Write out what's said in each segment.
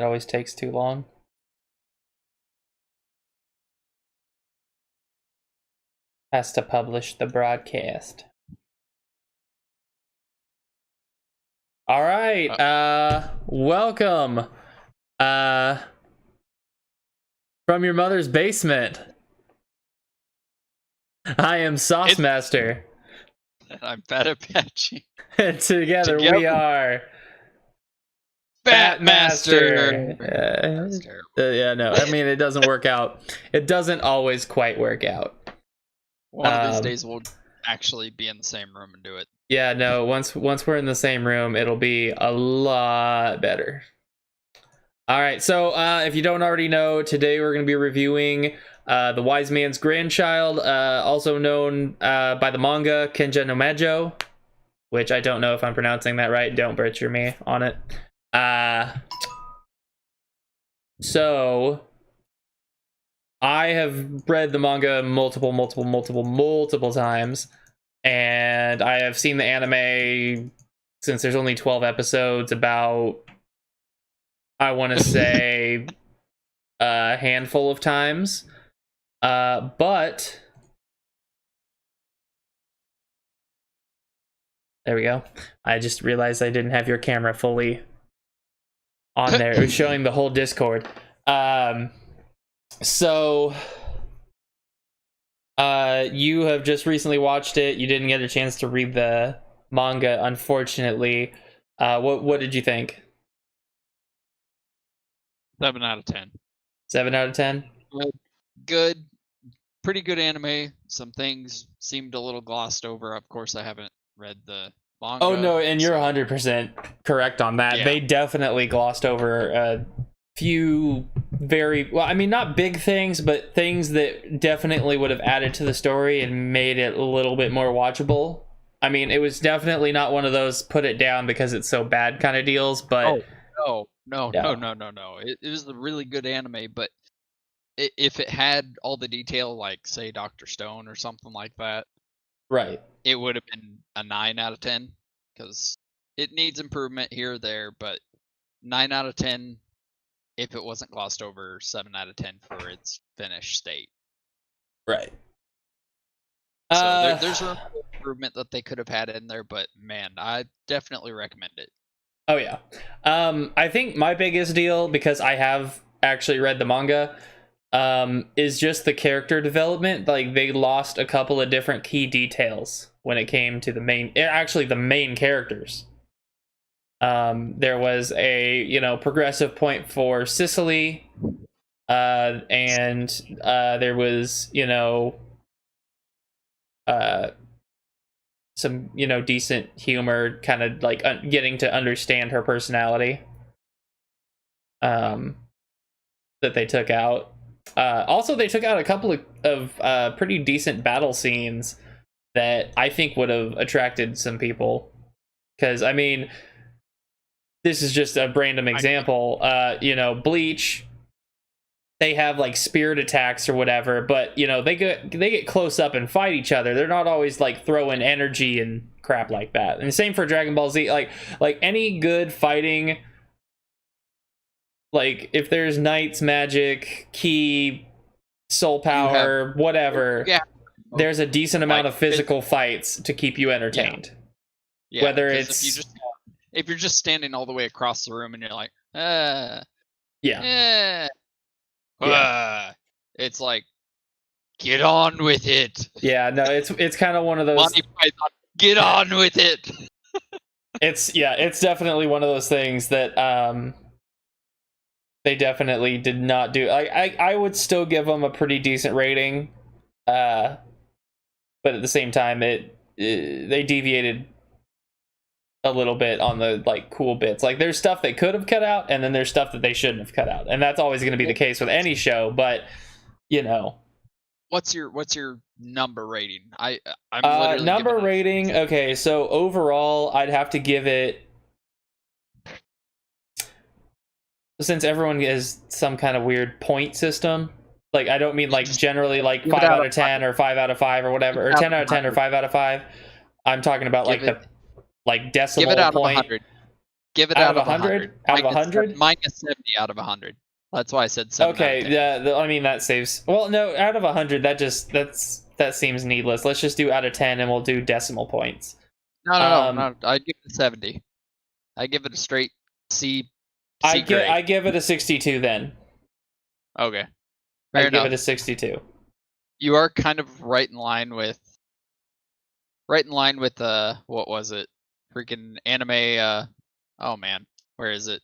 It always takes too long. Has to publish the broadcast. All right. Welcome. From your mother's basement. I am Saucemaster. I'm Fat Apache. And together we are Fat Master. That's terrible. Yeah, no. I mean, it doesn't work out. It doesn't always quite work out. One of these days we'll actually be in the same room and do it. Yeah, no. Once we're in the same room, it'll be a lot better. All right. So, if you don't already know, today we're going to be reviewing the Mans Grandchild, also known by the manga Kenja no Majo, which I don't know if I'm pronouncing that right. Don't butcher me on it. So I have read the manga multiple times, and I have seen the anime since there's only 12 episodes about, I want to say, a handful of times. But there we go. I just realized I didn't have your camera fully on there. It was showing the whole Discord. So you have just recently watched it. You didn't get a chance to read the manga, unfortunately. What did you think? 7 out of 10. 7 out of 10? Good. Pretty good anime. Some things seemed a little glossed over. Of course, I haven't read the manga. Oh, no, and you're 100% correct on that. Yeah. They definitely glossed over a few not big things, but things that definitely would have added to the story and made it a little bit more watchable. I mean, it was definitely not one of those put it down because it's so bad kind of deals, but... No. It was a really good anime, but if it had all the detail, like, say, Dr. Stone or something like that, right, it would have been a 9 out of 10, because it needs improvement here or there, but 9 out of 10 if it wasn't glossed over, 7 out of 10 for its finished state. Right. So there's room for improvement that they could have had in there, but man, I definitely recommend it. Oh yeah. I think my biggest deal, because I have actually read the manga, is just the character development. Like, they lost a couple of different key details when it came to the main characters. There was a progressive point for Sicily, and there was some decent humor, kind of like getting to understand her personality, that they took out. Also, they took out a couple of pretty decent battle scenes that I think would have attracted some people, because I mean, this is just a random example. Bleach, they have like spirit attacks or whatever, but they get close up and fight each other. They're not always like throwing energy and crap like that. And the same for Dragon Ball Z. Like any good fighting, like if there's Knight's magic, ki, soul power, whatever, there's a decent amount of physical fights to keep you entertained. Yeah, whether it's if you're just standing all the way across the room and you're like, it's like, get on with it. Yeah, no, it's kind of one of those. Monty Python, get on with it. It's definitely one of those things that they definitely did not do. I would still give them a pretty decent rating, but at the same time, they deviated a little bit on the like cool bits. Like, there's stuff they could have cut out, and then there's stuff that they shouldn't have cut out, and that's always going to be the case with any show. But what's your number rating? I'm number rating. Okay, so overall, I'd have to give it, since everyone has some kind of weird point system. Like, I don't mean like generally like 5 out of 10 or 5 out of 5 or whatever, or 10 out of 10 or 5 out of 5. I'm talking about like the decibel give it out point. Of 100. Give it Out of of 100? Out of 100? Minus 70 out of 100. That's why I said 7 out of Okay, 10. yeah, I mean that saves. Well, no, out of 100, that seems needless. Let's just do out of 10, and we'll do decimal points. No. I give it a 70. I give it a straight C. I grade. give it a 62 then. Okay. I give it a 62. You are kind of right in line with what was it? Freaking anime. Oh man, where is it?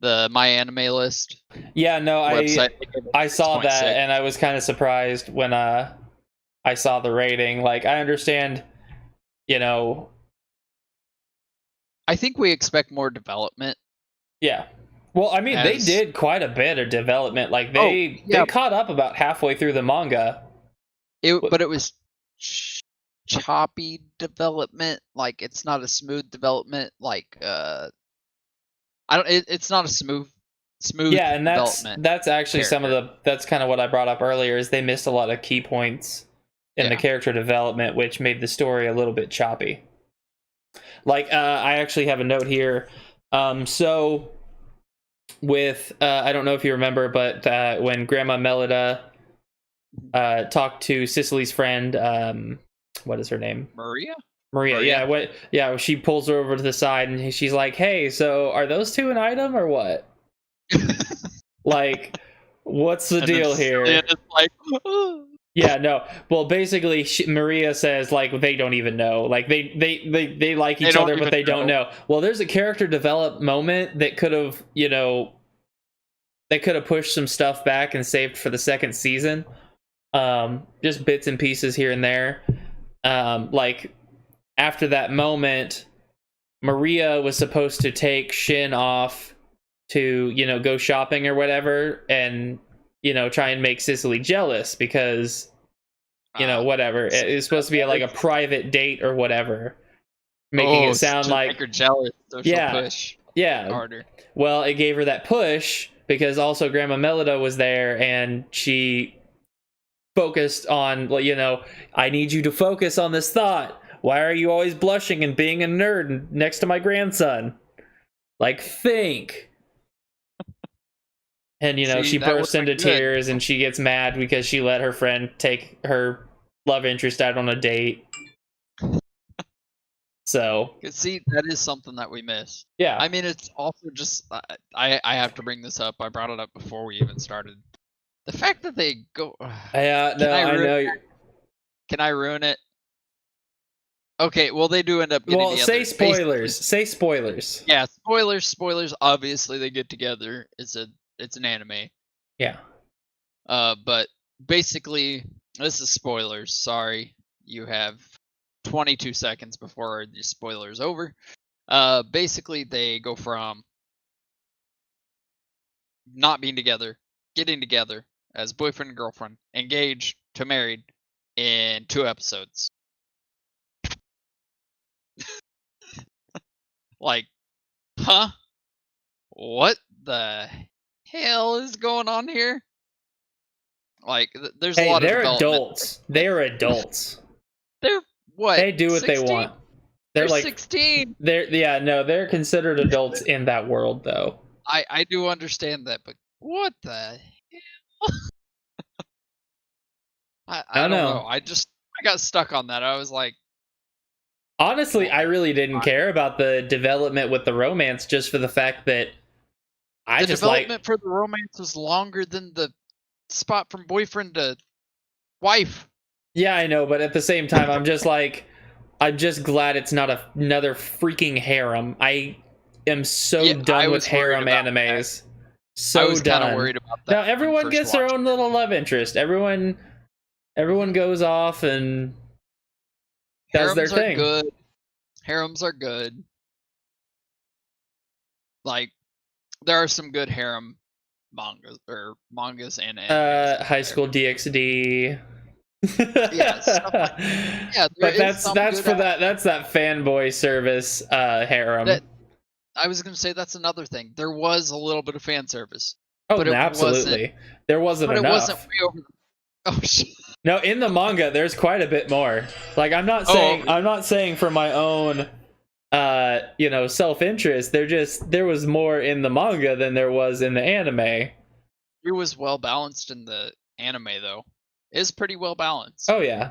The My Anime List. Yeah, no, website. I saw that, 6.6. and I was kind of surprised when I saw the rating. Like, I understand, I think we expect more development. Yeah. Well, I mean, they did quite a bit of development. Like, they caught up about halfway through the manga. But it was choppy development. Like, it's not a smooth development. Like, it's not a smooth. Yeah, and that's actually that's kind of what I brought up earlier. Is they missed a lot of key points in the character development, which made the story a little bit choppy. Like, I actually have a note here. So with I don't know if you remember, but when Grandma Melida talked to Cicely's friend, what is her name? Maria. Yeah, she pulls her over to the side and she's like, "Hey, so are those two an item or what? Like, what's the deal here?" Like, yeah, no. Well, basically, Maria says, like, they don't even know. Like, they like each other, but they don't know. Well, there's a character develop moment that could have, they could have pushed some stuff back and saved for the second season. Just bits and pieces here and there. Like, after that moment, Maria was supposed to take Shin off to, go shopping or whatever, and try and make Cicely jealous because, whatever. It's supposed to be like a private date or whatever, making it sound like make her jealous. Push. Yeah. Harder. Well, it gave her that push because also Grandma Melida was there, and she focused on, I need you to focus on this thought. Why are you always blushing and being a nerd next to my grandson? Like, think. And, she bursts into tears, and she gets mad because she let her friend take her love interest out on a date. So. See, that is something that we miss. Yeah. I mean, it's also just, I have to bring this up. I brought it up before we even started. The fact that they go... Yeah, no, I know. Can I ruin it? Okay, well, they do end up getting together. Say spoilers. Say spoilers. Yeah, spoilers. Obviously, they get together. It's an anime. Yeah. But basically, this is spoilers. Sorry, you have 22 seconds before the spoiler's over. Basically, they go from not being together, getting together as boyfriend and girlfriend, engaged to married in 2 episodes. Like, huh? What the hell is going on here? Like, there's a lot of development. Adults. They're adults. They're what? They do what 16? They want. They're like 16. They're considered adults in that world, though. I do understand that, but what the hell? I don't know. I got stuck on that. I was like, honestly, I really didn't care about the development with the romance, just for the fact that the development for the romance was longer than the spot from boyfriend to wife. Yeah, I know, but at the same time, I'm just glad it's not another freaking harem. I am so done with harem animes. So I was done. Kind of worried about that. Now everyone gets their own little love interest. Everyone goes off and does their thing. Harems are good. Like, there are some good harem mangas and animes. High School DxD. Yeah, but that's that fanboy service harem. I was gonna say that's another thing. There was a little bit of fan service. Oh, but absolutely. There wasn't enough. It wasn't way over. Oh shit. No, in the manga, there's quite a bit more. Like, I'm not saying for my own self-interest. There was more in the manga than there was in the anime. It was well balanced in the anime though. It's pretty well balanced. Oh yeah.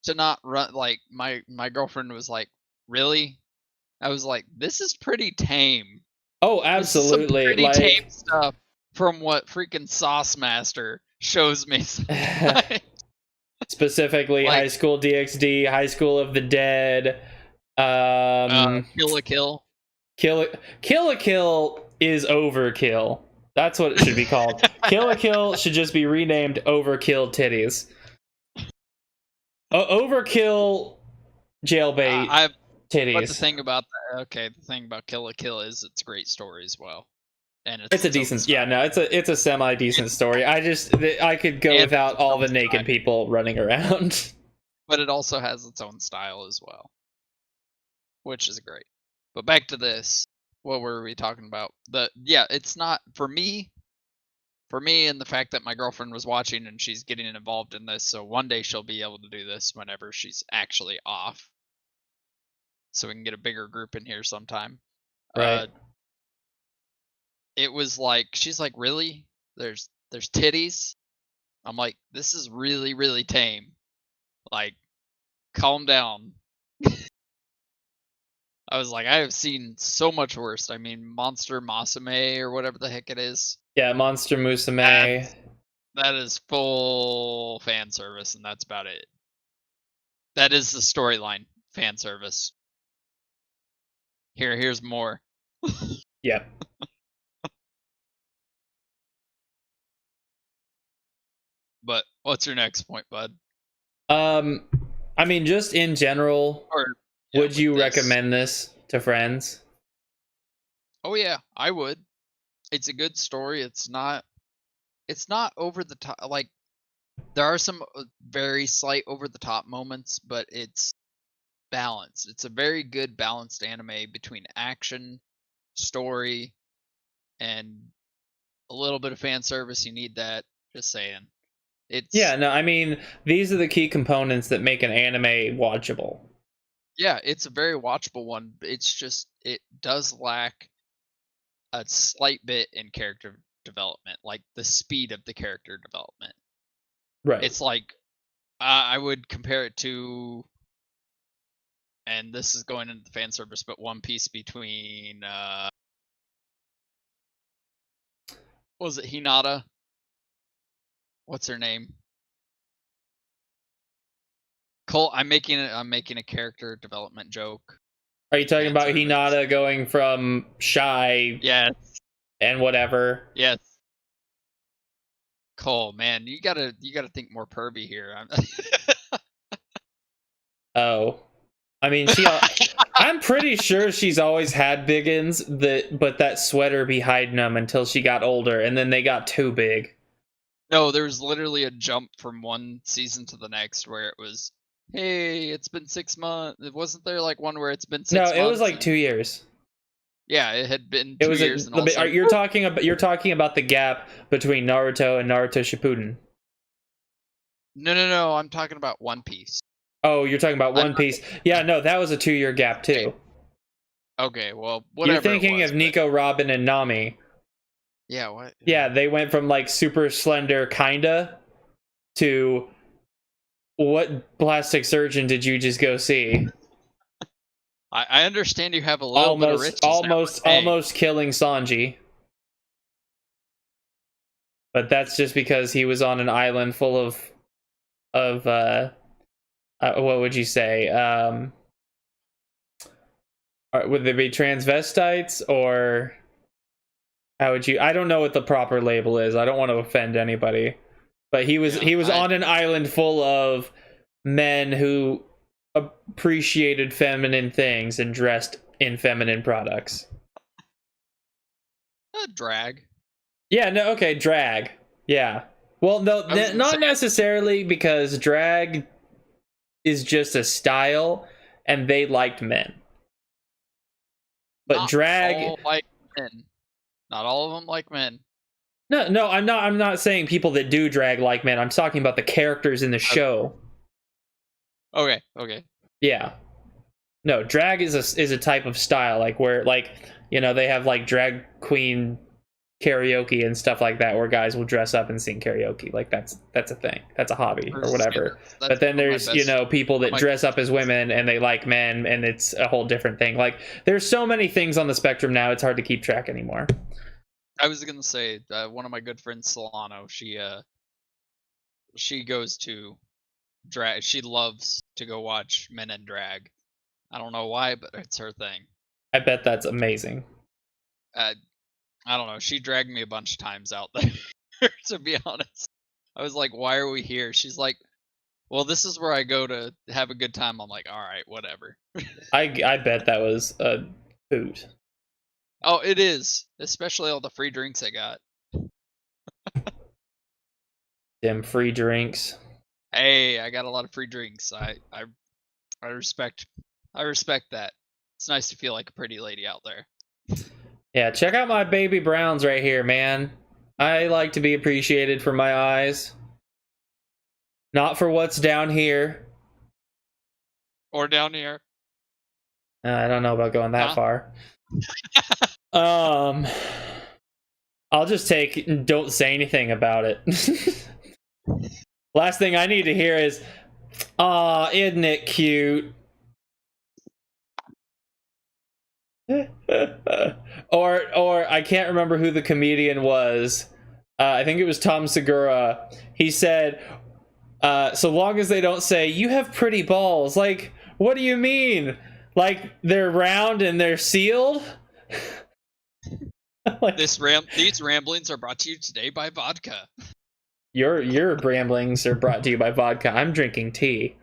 To not run like my girlfriend was like, "Really?" I was like, "This is pretty tame." Oh, This is some absolutely. pretty Like tame stuff from what freaking Sauce Master shows me. specifically Like High School DxD, High School of the Dead, Kill a Kill. Kill a Kill is overkill. That's what it should be called. Kill a Kill should just be renamed Overkill Titties. Overkill jailbait titties. But the thing about Kill a Kill is it's a great story as well, and it's a decent, it's a semi decent story. I could go without all the naked people running around. But it also has its own style as well, which is great. But back to this, what were we talking about? It's not for me. For me, and the fact that my girlfriend was watching and she's getting involved in this, so one day she'll be able to do this whenever she's actually off, so we can get a bigger group in here sometime. Right. It was like she's like, "Really? There's titties?" I'm like, "This is really really tame. Like, calm down." I was like, I have seen so much worse. I mean, Monster Musume or whatever the heck it is. Yeah, Monster Musume. That is full fan service, and that's about it. That is the storyline, fan service. Here's more. Yep. But what's your next point, bud? I mean, just in general, would you recommend this to friends? Oh yeah, I would. It's a good story. It's not over the top. Like, there are some very slight over the top moments, but it's balanced. It's a very good balanced anime between action, story, and a little bit of fan service. You need that. Just saying. I mean, these are the key components that make an anime watchable. Yeah, it's a very watchable one. It's just, it does lack a slight bit in character development, like the speed of the character development. Right. It's like, I would compare it to, and this is going into the fan service, but One Piece between, was it Hinata? What's her name? Cole, I'm making a character development joke. Are you talking about Hinata going from shy? Yes. And whatever. Yes. Cole, man, you gotta think more pervy here. Oh, I mean, I'm pretty sure she's always had biggins, but that sweater be hiding them until she got older, and then they got too big. No, there's literally a jump from one season to the next where it was, hey, it's been 6 months. Wasn't there like one where it's been 6 months? No, it was like 2 years. Yeah, it had been 2 years. You're talking about the gap between Naruto and Naruto Shippuden. No, I'm talking about One Piece. Oh, you're talking about One Piece. Yeah, no, that was a 2-year gap too. Okay, well, whatever. You're thinking of Nico, Robin, and Nami. Yeah, what? Yeah, they went from like super slender kinda to what plastic surgeon did you just go see? I understand you have a little bit of riches almost killing Sanji. But that's just because he was on an island full of what would you say? Would they be transvestites, or how would you? I don't know what the proper label is. I don't want to offend anybody, but he was on an island full of men who appreciated feminine things and dressed in feminine products. Drag. Yeah, no, okay, drag. Yeah. Well, no, not necessarily, because drag is just a style, and they liked men. But not drag, all like men. Not all of them like men. No, I'm not saying people that do drag like men. I'm talking about the characters in the show. Okay. Yeah. No, drag is a type of style, like where like they have like drag queen karaoke and stuff like that, where guys will dress up and sing karaoke. Like that's a thing. That's a hobby or whatever. That's But then one of my there's best- people one of that my dress up as women and they like men, and it's a whole different thing. Like there's so many things on the spectrum now. It's hard to keep track anymore. I was gonna say one of my good friends, Solano. She goes to drag. She loves to go watch men in drag. I don't know why, but it's her thing. I bet that's amazing. I don't know. She dragged me a bunch of times out there. To be honest, I was like, "Why are we here?" She's like, "Well, this is where I go to have a good time." I'm like, "All right, whatever." I bet that was a hoot. Oh, it is, especially all the free drinks I got. Them free drinks. Hey, I got a lot of free drinks. I respect that. It's nice to feel like a pretty lady out there. Yeah, check out my baby browns right here, man. I like to be appreciated for my eyes, not for what's down here. Or down here. I don't know about going that Huh? far. I'll just take don't say anything about it. Last thing I need to hear is, "Aw, isn't it cute?" or I can't remember who the comedian was. I think it was Tom Segura. He said, so long as they don't say, "You have pretty balls." Like, what do you mean? Like they're round and they're sealed? Like, These ramblings are brought to you today by vodka. your ramblings are brought to you by vodka. I'm drinking tea.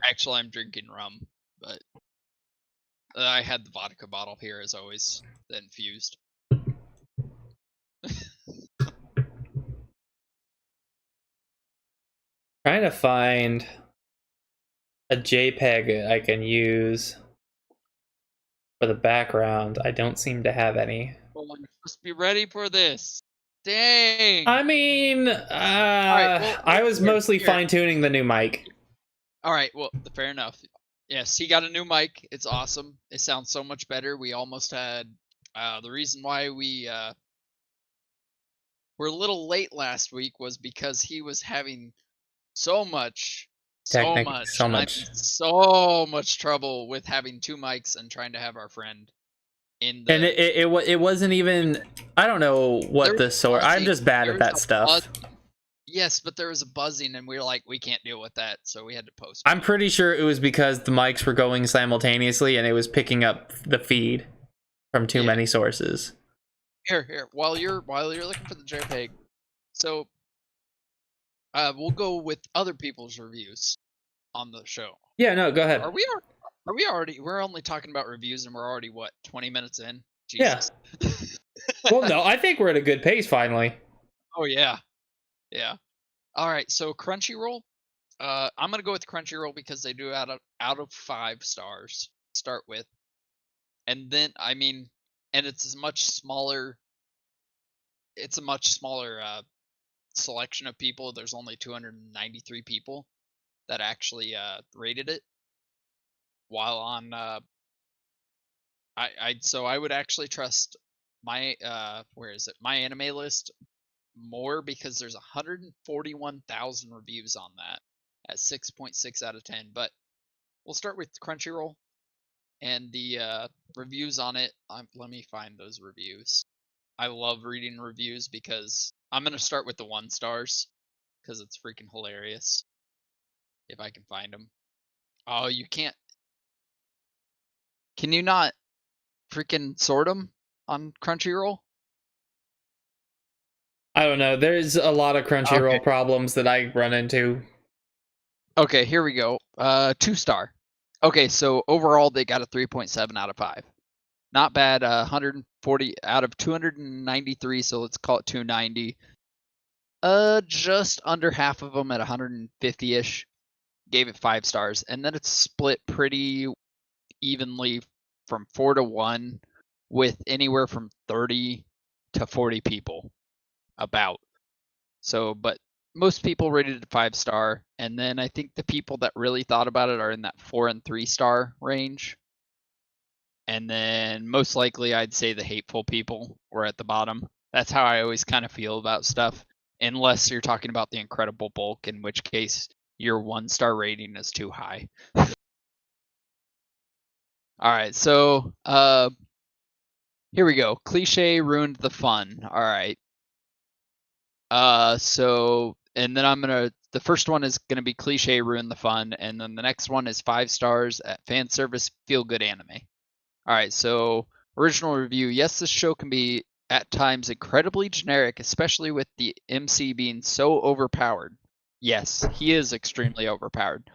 Actually, I'm drinking rum, but I had the vodka bottle here as always, the infused. Trying to find a JPEG I can use for the background. I don't seem to have any. Well, you're supposed to be ready for this. Dang. I mean, well, I was mostly here. fine-tuning the new mic. All right, well, fair enough. Yes, he got a new mic. It's awesome. It sounds so much better. We almost had the reason why we were a little late last week was because he was having so much So much trouble with having two mics and trying to have our friend in the. And it wasn't even. I don't know what the source. I'm just bad at that stuff. Yes, but there was a buzzing, and we were like, we can't deal with that, so we had to post. I'm pretty sure it was because the mics were going simultaneously, and it was picking up the feed from too many sources. Here, while you're looking for the JPEG, so we'll go with other people's reviews on the show. Yeah, no, go ahead. Are we already? We're only talking about reviews, and we're already what 20 minutes in. Jesus. Yeah. Well, no, I think we're at a good pace finally. Oh yeah. Yeah. All right. So Crunchyroll. I'm gonna go with Crunchyroll because they do out of 5 stars to start with, and then and it's a much smaller. It's a much smaller selection of people. There's only 293 people that actually rated it. While on, I would actually trust my where is it? My anime list more because there's 141,000 reviews on that at 6.6 out of 10. But we'll start with Crunchyroll and the reviews on it. Let me find those reviews. I love reading reviews because I'm gonna start with the 1 stars because it's freaking hilarious. If I can find them. Oh, you can't. Can you not freaking sort them on Crunchyroll? I don't know. There's a lot of Crunchyroll problems that I run into. Okay, here we go. 2 star. Okay, so overall they got a 3.7 out of 5. Not bad. 140 out of 293, so let's call it 290. Just under half of them at 150-ish gave it 5 stars, and then it's split pretty evenly from 4 to 1 with anywhere from 30 to 40 people about. So, but most people rated it 5 star, and then I think the people that really thought about it are in that 4 and 3 star range. And then most likely I'd say the hateful people were at the bottom. That's how I always kind of feel about stuff. Unless you're talking about the Incredible Bulk, in which case your 1-star rating is too high. Alright, so here we go. Cliche ruined the fun. Alright. So and then the first one is gonna be cliche ruined the fun, and then the next one is 5 stars at fan service feel good anime. Alright, so original review. Yes, this show can be at times incredibly generic, especially with the MC being so overpowered. Yes, he is extremely overpowered.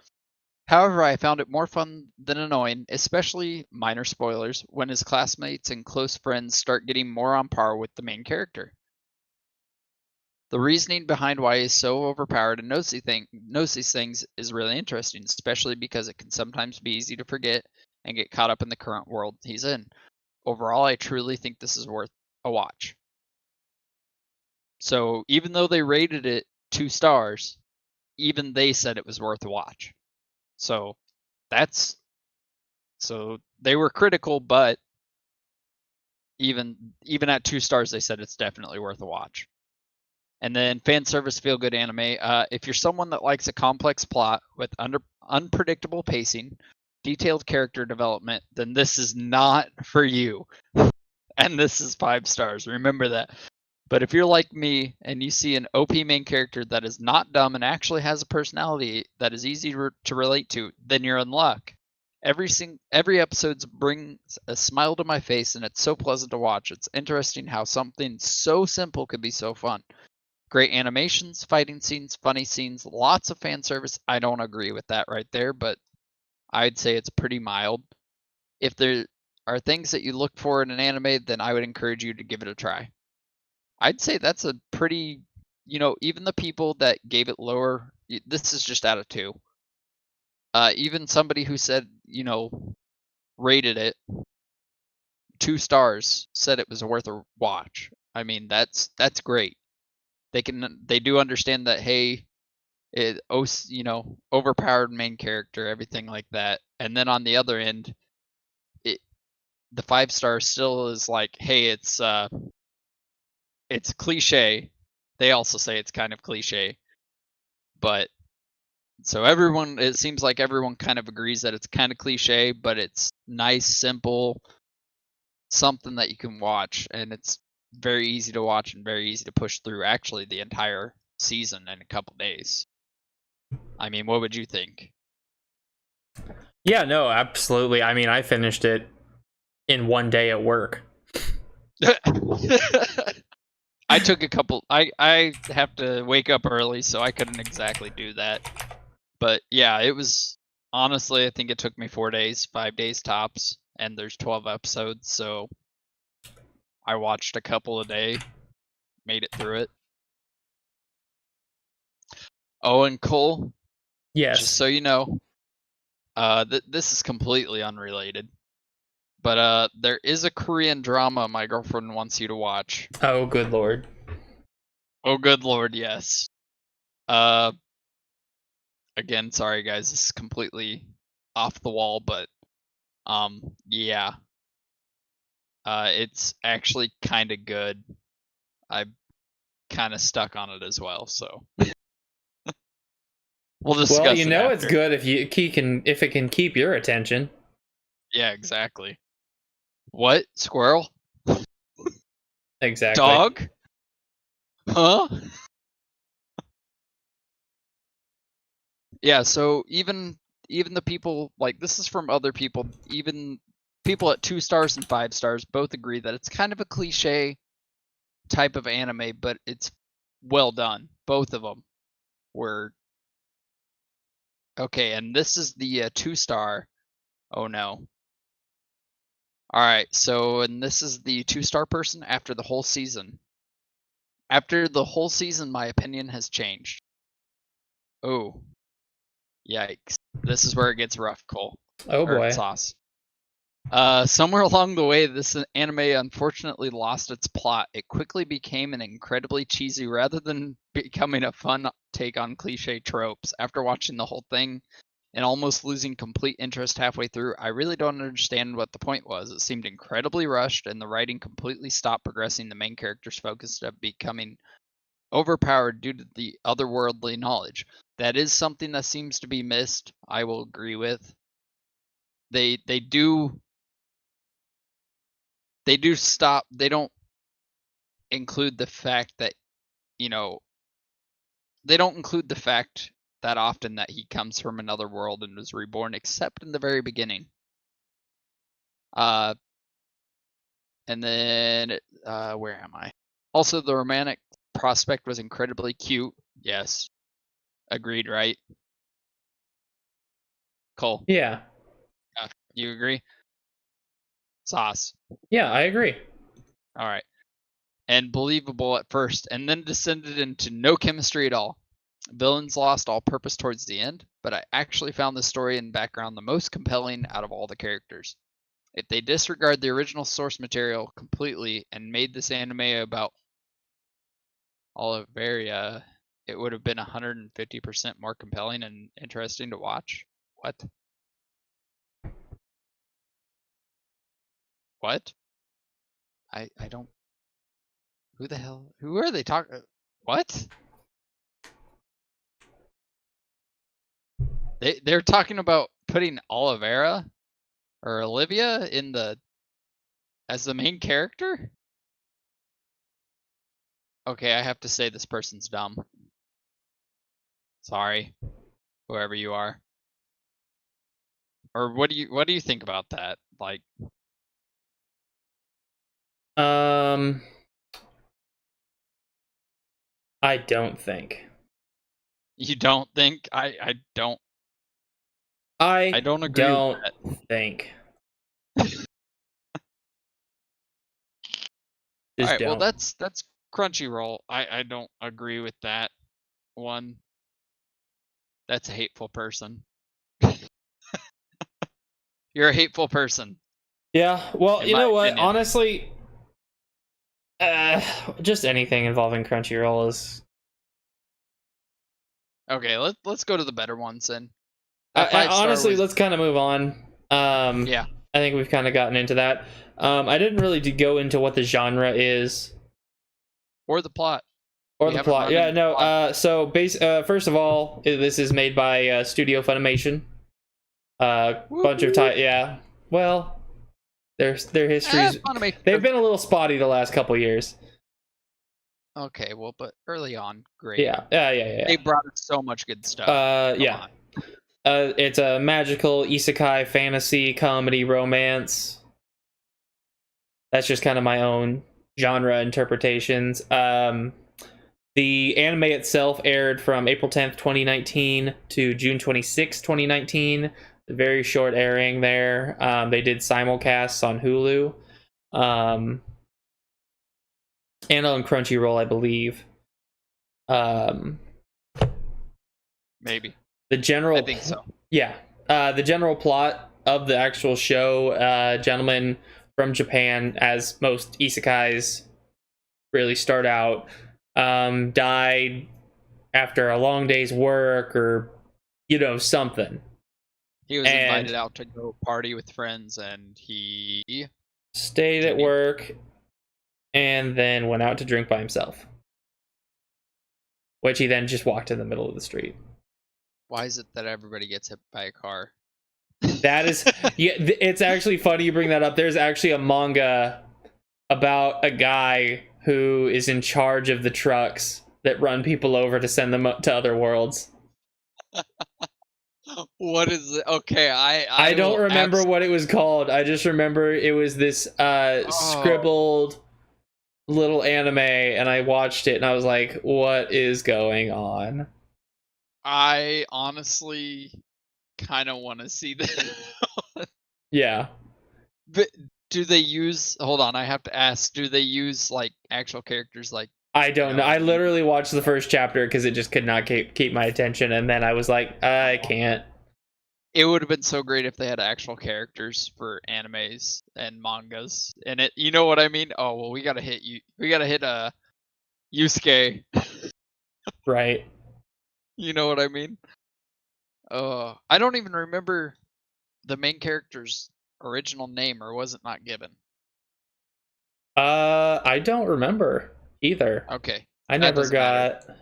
However, I found it more fun than annoying, especially, minor spoilers, when his classmates and close friends start getting more on par with the main character. The reasoning behind why he's so overpowered and knows these things is really interesting, especially because it can sometimes be easy to forget and get caught up in the current world he's in. Overall, I truly think this is worth a watch. So even though they rated it 2 stars, even they said it was worth a watch. So they were critical, but even at 2 stars, they said it's definitely worth a watch. And then fan service feel good anime. If you're someone that likes a complex plot with unpredictable pacing, detailed character development, then this is not for you. And this is 5 stars. Remember that. But if you're like me and you see an OP main character that is not dumb and actually has a personality that is easy to relate to, then you're in luck. Every episode brings a smile to my face, and it's so pleasant to watch. It's interesting how something so simple could be so fun. Great animations, fighting scenes, funny scenes, lots of fan service. I don't agree with that right there, but I'd say it's pretty mild. If there are things that you look for in an anime, then I would encourage you to give it a try. I'd say that's a pretty, even the people that gave it lower, this is just out of 2. Even somebody who said, rated it 2 stars, said it was worth a watch. I mean, that's great. They do understand that, hey, overpowered main character, everything like that. And then on the other end, the 5 star still is like, hey, it's cliche. They also say it's kind of cliche. But so it seems like everyone kind of agrees that it's kind of cliche, but it's nice, simple, something that you can watch, and it's very easy to watch and very easy to push through actually the entire season in a couple days. I mean, what would you think? Yeah, no, absolutely. I mean, I finished it in one day at work. I took a couple. I have to wake up early, so I couldn't exactly do that. But yeah, it was honestly, I think it took me 4 days, 5 days tops, and there's 12 episodes, so I watched a couple a day, made it through it. Oh, and Cole, Yes. just so you know, this is completely unrelated, but there is a Korean drama my girlfriend wants you to watch. Oh, good lord. Oh, good lord, yes. Again, sorry guys, this is completely off the wall, but yeah. It's actually kind of good. I'm kind of stuck on it as well, so we'll discuss. Well, it it's after. good if it can keep your attention. Yeah, exactly. What? Squirrel? Exactly. Dog? Huh? Yeah, so even the people, like, this is from other people, even people at 2 stars and 5 stars both agree that it's kind of a cliche type of anime, but it's well done. Both of them were okay, and this is the 2 star. Oh no. All right, so and this is the 2 star person after the whole season. After the whole season, my opinion has changed. Oh, yikes! This is where it gets rough, Cole. Oh boy. Sauce. Somewhere along the way, this anime unfortunately lost its plot. It quickly became an incredibly cheesy rather than becoming a fun take on cliche tropes. After watching the whole thing and almost losing complete interest halfway through. I really don't understand what the point was. It seemed incredibly rushed, and the writing completely stopped progressing the main character's focus to becoming overpowered due to the otherworldly knowledge. That is something that seems to be missed. I will agree with. They do stop. They don't include the fact that, you know, they don't include the fact that often that he comes from another world and was reborn, except in the very beginning. And then where am I? Also, the romantic prospect was incredibly cute. Yes, agreed. Right, Cole? Yeah. You agree? Sauce. Yeah, I agree. All right. And believable at first, and then descended into no chemistry at all. Villains lost all purpose towards the end, but I actually found the story and background the most compelling out of all the characters. If they disregard the original source material completely and made this anime about Oliveria, it would have been 150% more compelling and interesting to watch. What? What? I don't. Who the hell? Who are they talking? What? They're talking about putting Olivera or Olivia in as the main character? Okay, I have to say this person's dumb. Sorry, whoever you are. Or what do you think about that? Like, I don't think. you don't think? I don't. I don't agree don't with that. think. All right, well don't. that's Crunchyroll. I don't agree with that one. That's a hateful person. You're a hateful person. Yeah, well, In you my know what? opinion. Honestly, just anything involving Crunchyroll is. Okay, let's go to the better ones then. That Honestly, was let's kind of move on. yeah. I think we've kind of gotten into that. I didn't really go into what the genre is Or the plot. or We the haven't plot. run Yeah, into the no. plot. So, first of all, this is made by Studio Funimation. Bunch of time. Yeah. Well, their histories. Funimation They've been a little spotty the last couple years. Okay, well, but early on, great. Yeah. Yeah. They brought us so much good stuff. Yeah. It's a magical isekai fantasy comedy romance. That's just kind of my own genre interpretations. The anime itself aired from April 10th, 2019 to June 26th, 2019. A very short airing there. They did simulcasts on Hulu. And on Crunchyroll, I believe. Maybe. The general, I think so. Yeah. The general plot of the actual show, gentleman from Japan, as most isekais really start out, died after a long day's work or, something. He was invited out to go party with friends, and he stayed at work and then went out to drink by himself, which he then just walked in the middle of the street. Why is it that everybody gets hit by a car? That is, yeah, it's actually funny you bring that up. There's actually a manga about a guy who is in charge of the trucks that run people over to send them up to other worlds. What is it? Okay, I don't remember what it was called. I just remember it was this scribbled little anime, and I watched it and I was like, what is going on? I honestly kind of want to see this. Yeah. But do they use, hold on, I have to ask, do they use like actual characters like, I don't know. I literally watched the first chapter because it just could not keep my attention, and then I was like, I can't. It would have been so great if they had actual characters for animes and mangas, and it, you know what I mean? Oh well, we gotta hit Yusuke. Right. You know what I mean? I don't even remember the main character's original name, or was it not given? I don't remember either. Okay, I that never doesn't matter. got.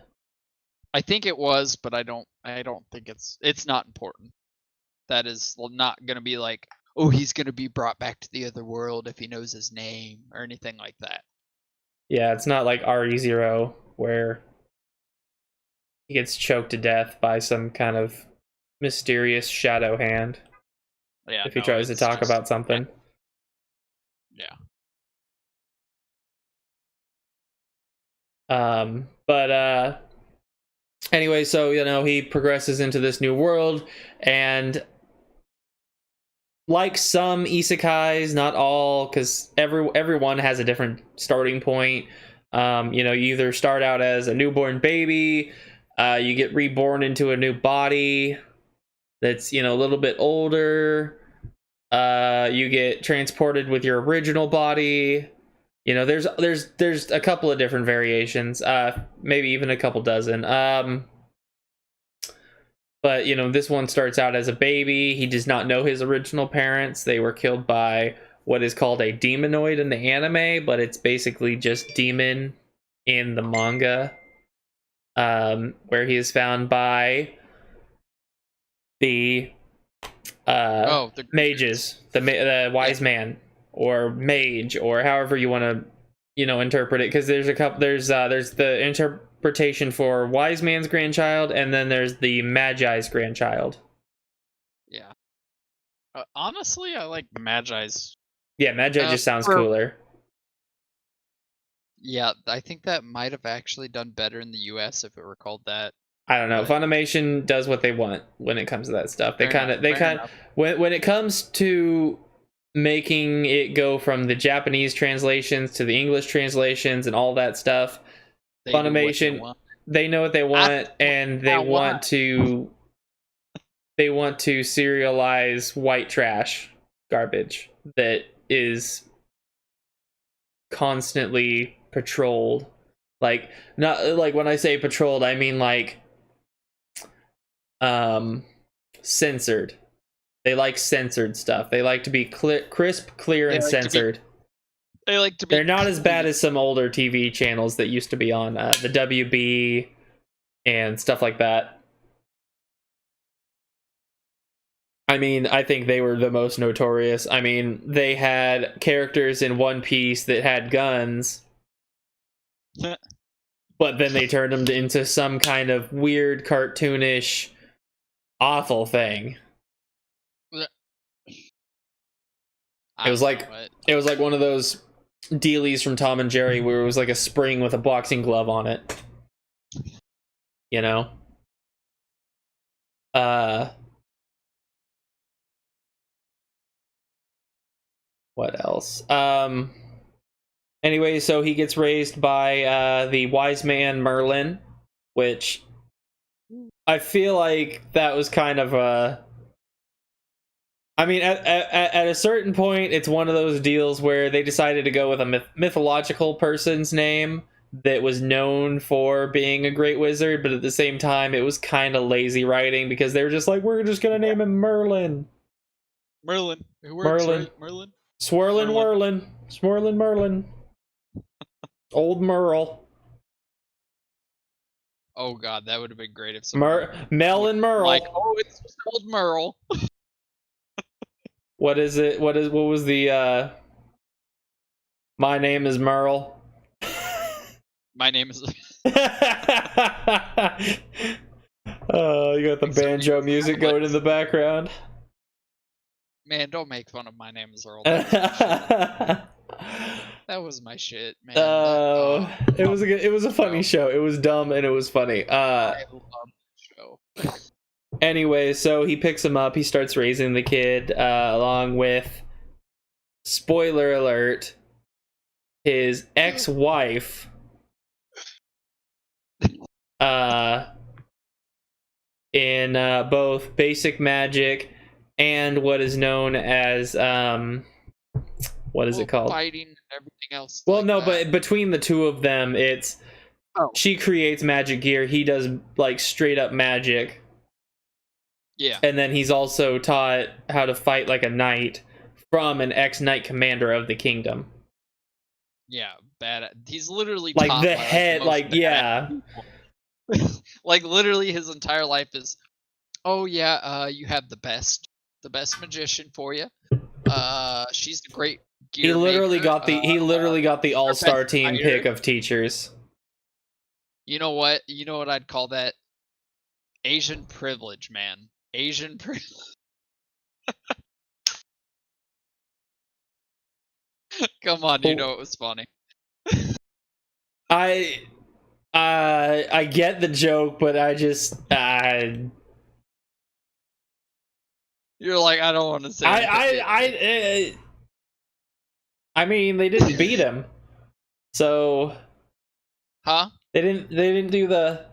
I think it was, but I don't think it's not important. That is not gonna be like, oh, he's gonna be brought back to the other world if he knows his name or anything like that. Yeah, it's not like RE0 where he gets choked to death by some kind of mysterious shadow hand Yeah, if he no, tries to it's talk just- about something. Yeah. But anyway, so he progresses into this new world, and like some isekais, not all, because everyone has a different starting point. You either start out as a newborn baby, you get reborn into a new body that's a little bit older. You get transported with your original body. There's a couple of different variations, maybe even a couple dozen. But this one starts out as a baby. He does not know his original parents. They were killed by what is called a demonoid in the anime, but it's basically just demon in the manga, where he is found by the The mages, the wise man or mage, or however you want to interpret it, because there's a couple. There's the interpretation for wise man's grandchild, and then there's the magi's grandchild. Yeah. Honestly, I like Magi's. Yeah, magi just sounds cooler. Yeah, I think that might have actually done better in the US if it were called that. I don't know. But Funimation does what they want when it comes to that stuff. They Fair kind enough. of when it comes to making it go from the Japanese translations to the English translations and all that stuff, they do what they Funimation, want. they know what they want, and they want to serialize white trash garbage that is constantly patrolled. Like, not like, when I say patrolled, I mean like censored. They like censored stuff. They like to be crisp, clear, and censored. They like to be. They're not as bad as some older TV channels that used to be on the WB and stuff like that. I mean, I think they were the most notorious. I mean, they had characters in One Piece that had guns, but then they turned them into some kind of weird, cartoonish, awful thing. It was like one of those dealies from Tom and Jerry where it was like a spring with a boxing glove on it. What else? Anyway, so he gets raised by the wise man Merlin, which I feel like that was kind of a... I mean, at a certain point, it's one of those deals where they decided to go with a mythological person's name that was known for being a great wizard, but at the same time, it was kind of lazy writing because they were just like, we're just gonna name him Merlin. Merlin. It works, Merlin. right? Merlin. Swirlin' Merlin. Swirlin' Merlin. Old Merle. Oh god, that would have been great if Mel and Merle. Like, oh, it's just old Merle. What is it? What was the my name is Merle. My name is Oh, you got the banjo music going in the background. Man, don't make fun of My Name is Earl. That was my shit, man. Oh, it was a funny show. It was dumb and it was funny. I love the show. Anyway, so he picks him up. He starts raising the kid along with, spoiler alert, his ex-wife. In both basic magic and what is known as what is it called? Fighting and everything else. Well, like no, that. but between the two of them, it's she creates magic gear. He does like straight up magic. Yeah. And then he's also taught how to fight like a knight from an ex-knight commander of the kingdom. Yeah, bad. He's literally Like taught the by, head, the most like, yeah. badass- like literally his entire life is, oh yeah, you have the best magician for you. She's the great He gear literally maker. got the Our all-star best team fighter. pick of teachers. You know what? You know what I'd call that? Asian privilege, man. Asian privilege. Come on, you know it was funny. I get the joke, but I just You're like, I don't want to say. I mean, they didn't beat him, so Huh? they didn't do the.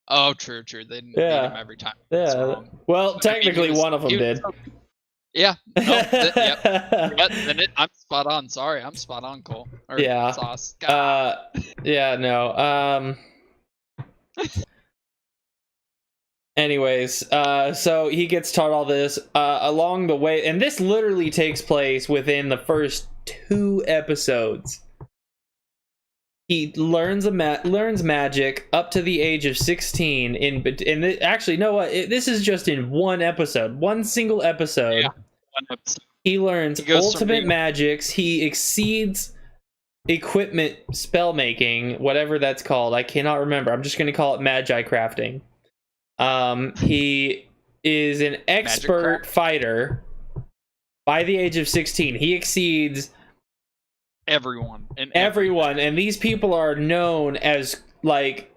Oh, true. They didn't beat him every time. Yeah. Well, technically, one of them did. Yeah. No, yep. I'm spot on. Sorry, I'm spot on, Cole. Or Yeah. Sauce. Yeah. No. Anyways, so he gets taught all this along the way, and this literally takes place within the first 2 episodes. He learns magic up to the age of 16. Actually, no, what? This is just in one episode, one single episode. Yeah, one episode. He learns ultimate magics. He exceeds equipment spell making, whatever that's called. I cannot remember. I'm just going to call it magi crafting. He is an expert fighter by the age of 16. He exceeds everyone, and these people are known as like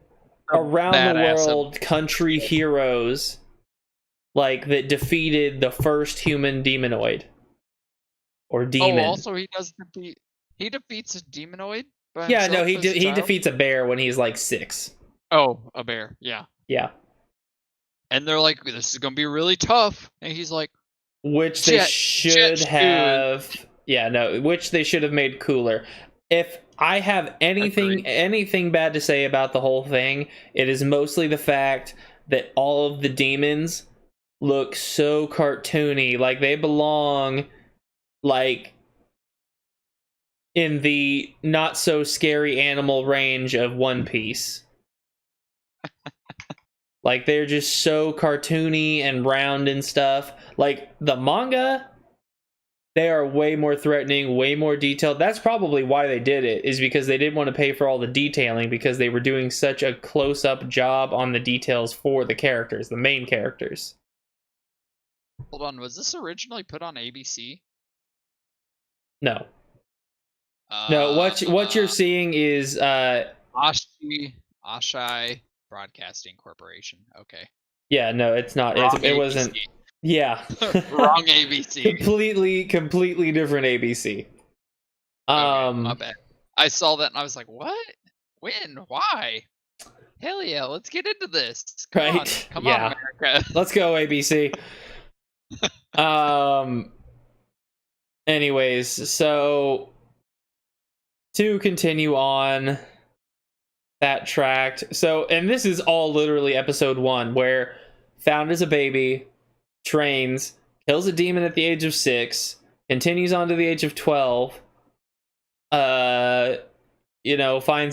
around the world country heroes, like that defeated the first human demonoid or demon. Oh, also he defeats a demonoid. Yeah, no, he defeats a bear when he's like 6. Oh, a bear. Yeah. And they're like, this is gonna be really tough, and he's like, which they should have. Yeah, no, which they should have made cooler. If I have anything bad to say about the whole thing, it is mostly the fact that all of the demons look so cartoony, like they belong like in the not so scary animal range of One Piece. Like they're just so cartoony and round and stuff. Like the manga, they are way more threatening, way more detailed. That's probably why they did it, is because they didn't want to pay for all the detailing, because they were doing such a close-up job on the details for the characters, the main characters. Hold on, was this originally put on ABC? No. No, what you're seeing is Ashai Broadcasting Corporation. Okay. Yeah, no, it's not. It wasn't. Yeah. Wrong ABC. Completely different ABC. Okay, my bad. I saw that and I was like, what? When? Why? Hell yeah, let's get into this. Come on, America. Let's go, ABC. Anyways, so to continue on that track. So, and this is all literally episode 1, where found as a baby, trains, kills a demon at the age of 6, continues on to the age of 12, finds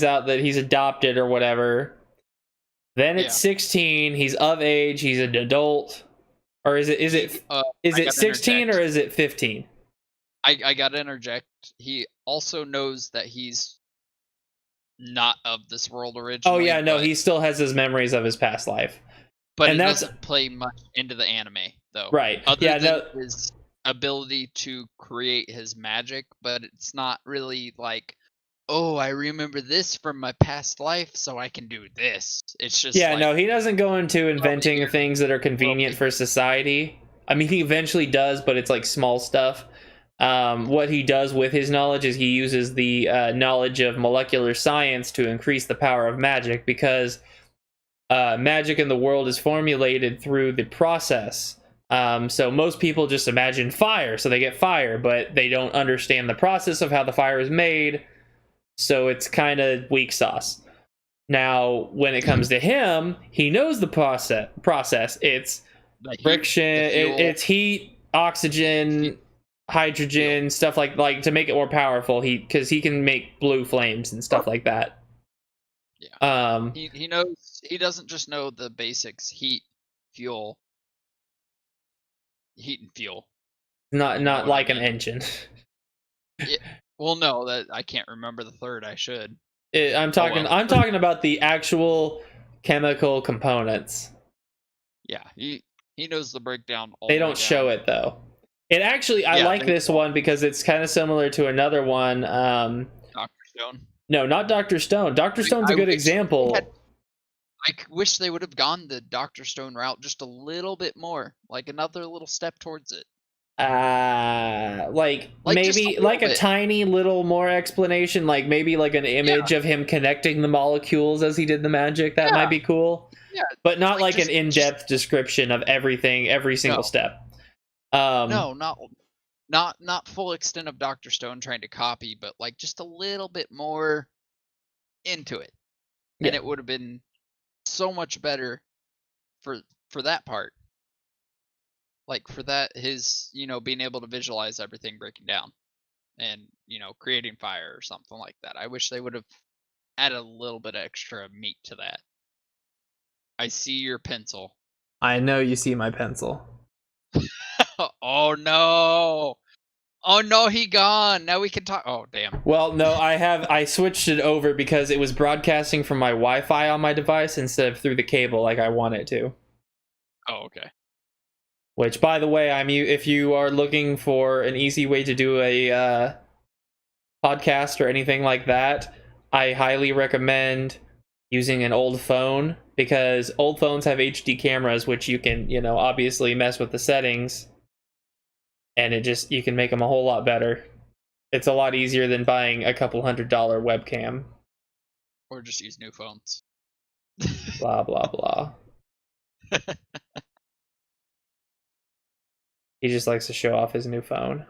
out that he's adopted or whatever. Then at 16, he's of age, he's an adult. Or is it 16 or is it 15? I gotta interject. He also knows that he's not of this world originally. Oh yeah, no, he still has his memories of his past life. But he doesn't play much into the anime, though. Right. Other than his ability to create his magic, but it's not really like, oh, I remember this from my past life, so I can do this. It's just no, he doesn't go into inventing things that are convenient for society. I mean, he eventually does, but it's like small stuff. What he does with his knowledge is he uses the knowledge of molecular science to increase the power of magic, because magic in the world is formulated through the process. So most people just imagine fire, so they get fire, but they don't understand the process of how the fire is made, so it's kind of weak sauce. Now, when it comes to him, he knows the process. It's friction, it's heat, oxygen, hydrogen, stuff like to make it more powerful. Because he can make blue flames and stuff like that. Yeah. He knows. He doesn't just know the basics: heat, fuel, heat and fuel. Not like an engine. Yeah. Well, no, that I can't remember the third. I should. I'm talking about the actual chemical components. Yeah, he knows the breakdown. They don't show it though. It actually, I like this one because it's kind of similar to another one. Dr. Stone. No, not Dr. Stone. Dr. Stone's a good example. I wish they would have gone the Dr. Stone route just a little bit more, like another little step towards it. Like maybe like a tiny little more explanation, like maybe like an image of him connecting the molecules as he did the magic. That might be cool. Yeah, but not like an in-depth description of everything, every single step. No, not full extent of Dr. Stone trying to copy, but like just a little bit more into it, and it would have been so much better for that part. Like for that, his being able to visualize everything breaking down, and creating fire or something like that. I wish they would have added a little bit extra meat to that. I see your pencil. I know you see my pencil. Oh no! Oh no, he gone. Now we can talk. Oh damn. Well, no, I switched it over because it was broadcasting from my Wi-Fi on my device instead of through the cable like I want it to. Oh, okay. Which, by the way, if you are looking for an easy way to do a podcast or anything like that, I highly recommend using an old phone, because old phones have HD cameras, which you can, obviously mess with the settings, and you can make them a whole lot better. It's a lot easier than buying a couple $100 webcam. Or just use new phones. Blah, blah, blah. He just likes to show off his new phone.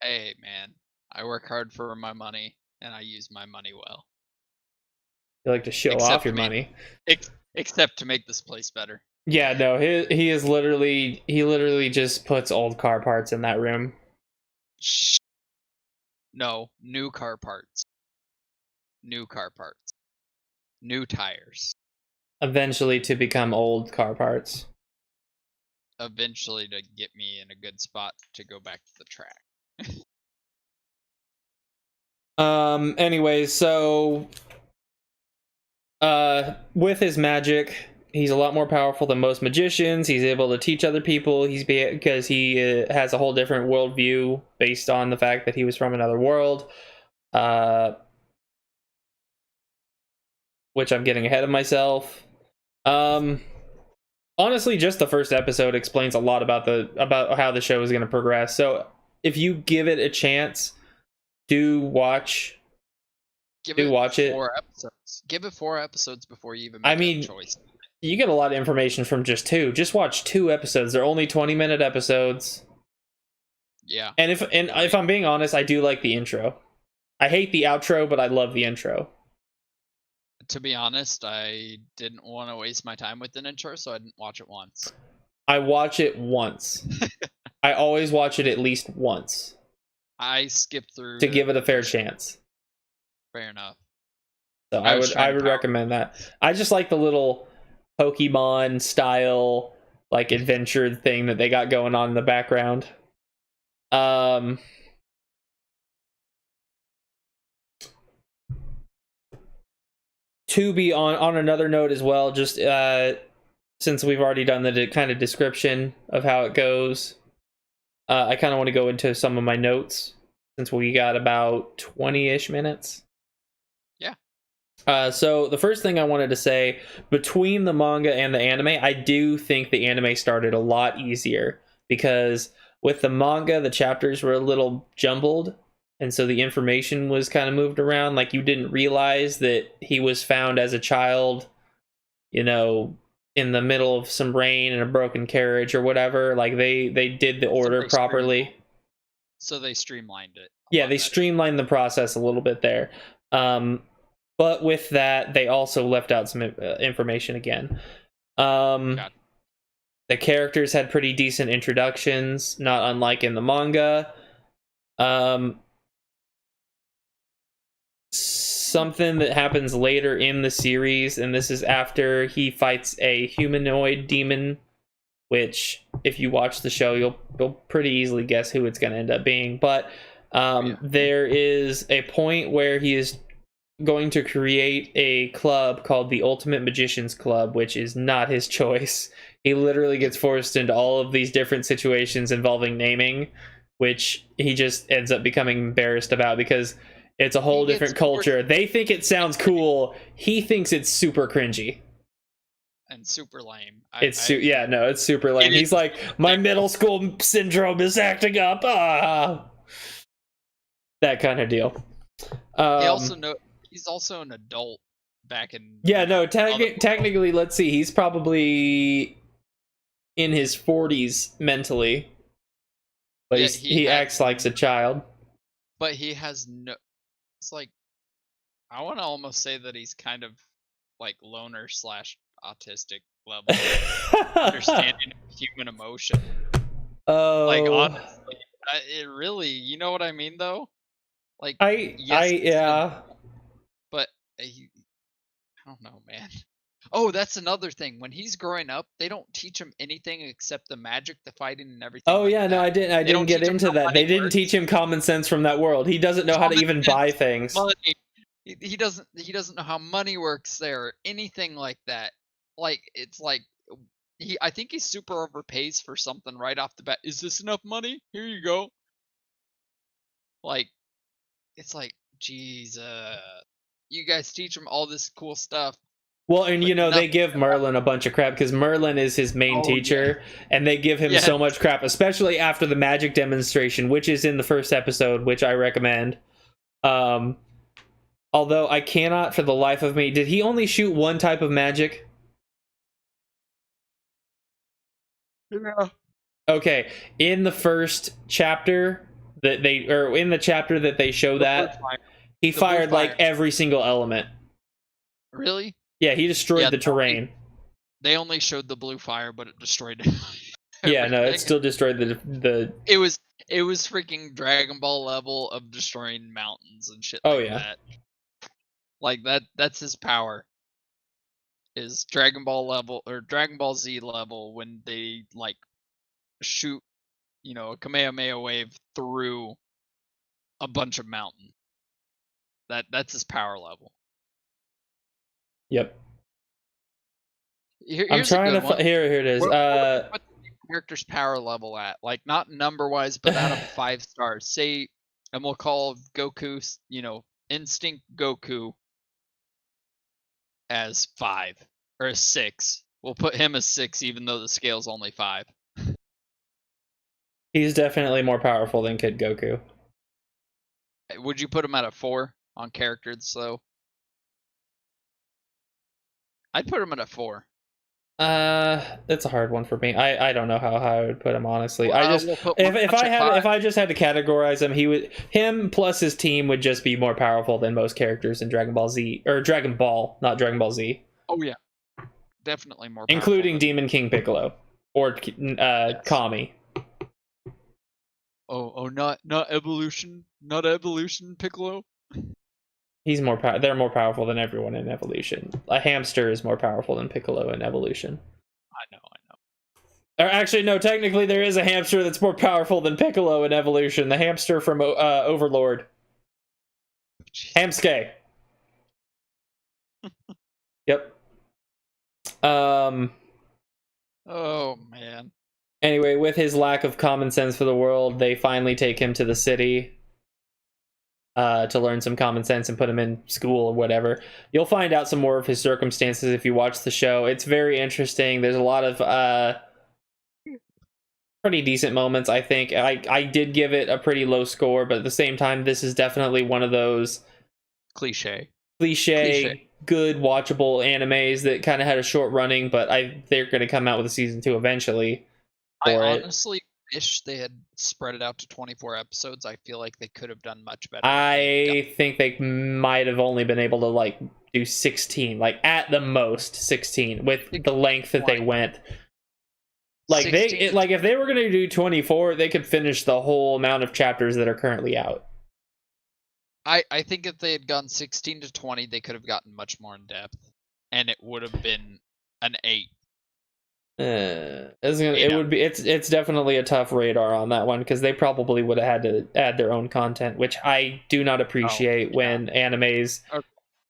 Hey, man. I work hard for my money, and I use my money well. You like to show off your money. Except to make this place better. Yeah, no, he literally just puts old car parts in that room. Shh. No, new car parts. New car parts. New tires. Eventually to become old car parts. Eventually to get me in a good spot to go back to the track. Anyways, so with his magic, he's a lot more powerful than most magicians. He's able to teach other people. Because he has a whole different worldview based on the fact that he was from another world. Which I'm getting ahead of myself. Honestly, just the first episode explains a lot about how the show is going to progress. So if you give it a chance, do watch. Watch it. 4 episodes. Give it 4 episodes before you even make a choice. You get a lot of information from just 2. Just watch 2 episodes. They're only 20-minute episodes. Yeah. And if I'm being honest, I do like the intro. I hate the outro, but I love the intro. To be honest, I didn't want to waste my time with an intro, so I didn't watch it once. I watch it once. I always watch it at least once. I skipped through to give it a fair chance. Fair enough. So I would recommend that. I just like the little Pokemon style like adventure thing that they got going on in the background. To be on another note as well, just since we've already done the kind of description of how it goes, I kind of want to go into some of my notes since we got about 20-ish minutes. Yeah. So the first thing I wanted to say, between the manga and the anime, I do think the anime started a lot easier, because with the manga, the chapters were a little jumbled. And so the information was kind of moved around. Like, you didn't realize that he was found as a child, in the middle of some rain in a broken carriage or whatever. Like, they did the order properly. So they streamlined it. Yeah, they streamlined the process a little bit there. But with that, they also left out some information again. The characters had pretty decent introductions, not unlike in the manga. Something that happens later in the series, and this is after he fights a humanoid demon, which, if you watch the show, you'll pretty easily guess who it's going to end up being. But there is a point where he is going to create a club called the Ultimate Magicians Club, which is not his choice. He literally gets forced into all of these different situations involving naming, which he just ends up becoming embarrassed about because it's a whole different culture. They think it sounds cool. He thinks it's super cringy. And super lame. It's super lame. He's like, my middle school syndrome is acting up. That kind of deal. He's also an adult back in... Yeah, no, technically, let's see. He's probably in his 40s mentally. But he acts like a child. But he has no... It's like... I want to almost say that he's kind of like loner / autistic level understanding of human emotion. Oh. Like, honestly, it really... You know what I mean, though? Like, yeah. But I don't know, man. Oh, that's another thing. When he's growing up, they don't teach him anything except the magic, the fighting, and everything. Oh, yeah, no, I didn't get into that. They didn't teach him common sense from that world. He doesn't know how to even buy things. Money. He doesn't know how money works there, or anything like that. Like, it's like I think he super overpays for something right off the bat. Is this enough money? Here you go. Like, it's like, Jesus. You guys teach him all this cool stuff. Well, and they give Merlin a bunch of crap because Merlin is his main teacher, and they give him so much crap, especially after the magic demonstration, which is in the first episode, which I recommend. Although I cannot for the life of me, did he only shoot one type of magic? Yeah. Okay, in the first chapter in the chapter that they show that, he fired like every single element. Really? Yeah, he destroyed the terrain. They only showed the blue fire, but it destroyed yeah, no, it still destroyed the... It was freaking Dragon Ball level of destroying mountains and shit like that. Like, that's his power. Is Dragon Ball level, or Dragon Ball Z level, when they, like, shoot, a Kamehameha wave through a bunch of mountain. That's his power level. Yep. Here's I'm trying to here it is. What the character's power level at? Like, not number wise, but out of 5 stars. Say, and we'll call Goku, Instinct Goku as 5 or a 6. We'll put him as 6, even though the scale's only 5. He's definitely more powerful than Kid Goku. Would you put him at a 4 on characters, though? I'd put him at a 4. That's a hard one for me. I don't know how I would put him, honestly. If I just had to categorize him, him plus his team would just be more powerful than most characters in Dragon Ball Z, or Dragon Ball, not Dragon Ball Z. Oh yeah, definitely more powerful, including Demon King Piccolo or Kami. Oh, not evolution Piccolo. He's they're more powerful than everyone in Evolution. A hamster is more powerful than Piccolo in Evolution. I know. Or actually, no, technically there is a hamster that's more powerful than Piccolo in Evolution. The hamster from Overlord. Hamsuke. Yep. Oh, man. Anyway, with his lack of common sense for the world, they finally take him to the city. To learn some common sense and put him in school or whatever. You'll find out some more of his circumstances if you watch the show. It's very interesting. There's a lot of pretty decent moments, I think. I did give it a pretty low score, but at the same time, this is definitely one of those cliche, good, watchable animes that kind of had a short running, but they're going to come out with a season 2 eventually. wish they had spread it out to 24 episodes. I feel like they could have done much better. I think they might have only been able to like do 16, like at the most 16 with the length that they went. Like if they were going to do 24, they could finish the whole amount of chapters that are currently out. I think if they had gone 16 to 20, they could have gotten much more in depth, and it would have been an 8. It's definitely a tough radar on that one because they probably would have had to add their own content, which I do not appreciate when animes,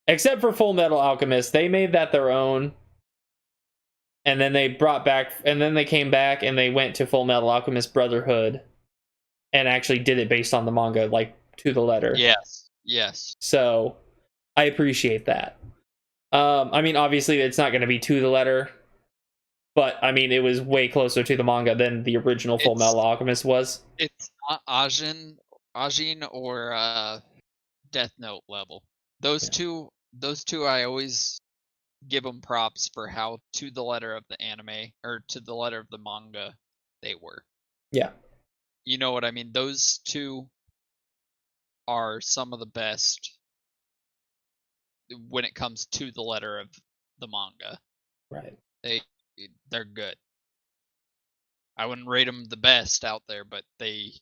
except for Full Metal Alchemist, they made that their own, and then they came back and they went to Full Metal Alchemist Brotherhood, and actually did it based on the manga, like to the letter. Yes. So I appreciate that. I mean, obviously, it's not going to be to the letter. But, I mean, it was way closer to the manga than the original Full Metal Alchemist was. It's not Ajin or Death Note level. Those two, I always give them props for how to the letter of the anime, or to the letter of the manga, they were. Yeah. You know what I mean? Those two are some of the best when it comes to the letter of the manga. Right. They're good. I wouldn't rate them the best out there, but they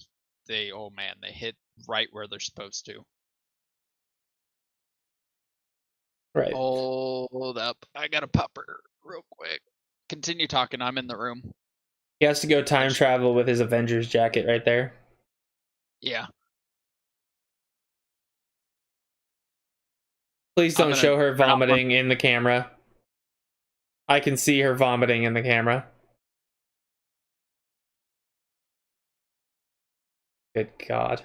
oh man, they hit right where they're supposed to. Right. Hold up. I got a pupper real quick. Continue talking. I'm in the room. He has to go time travel with his Avengers jacket right there. Yeah. Please don't show her vomiting in the camera. I can see her vomiting in the camera. Good God.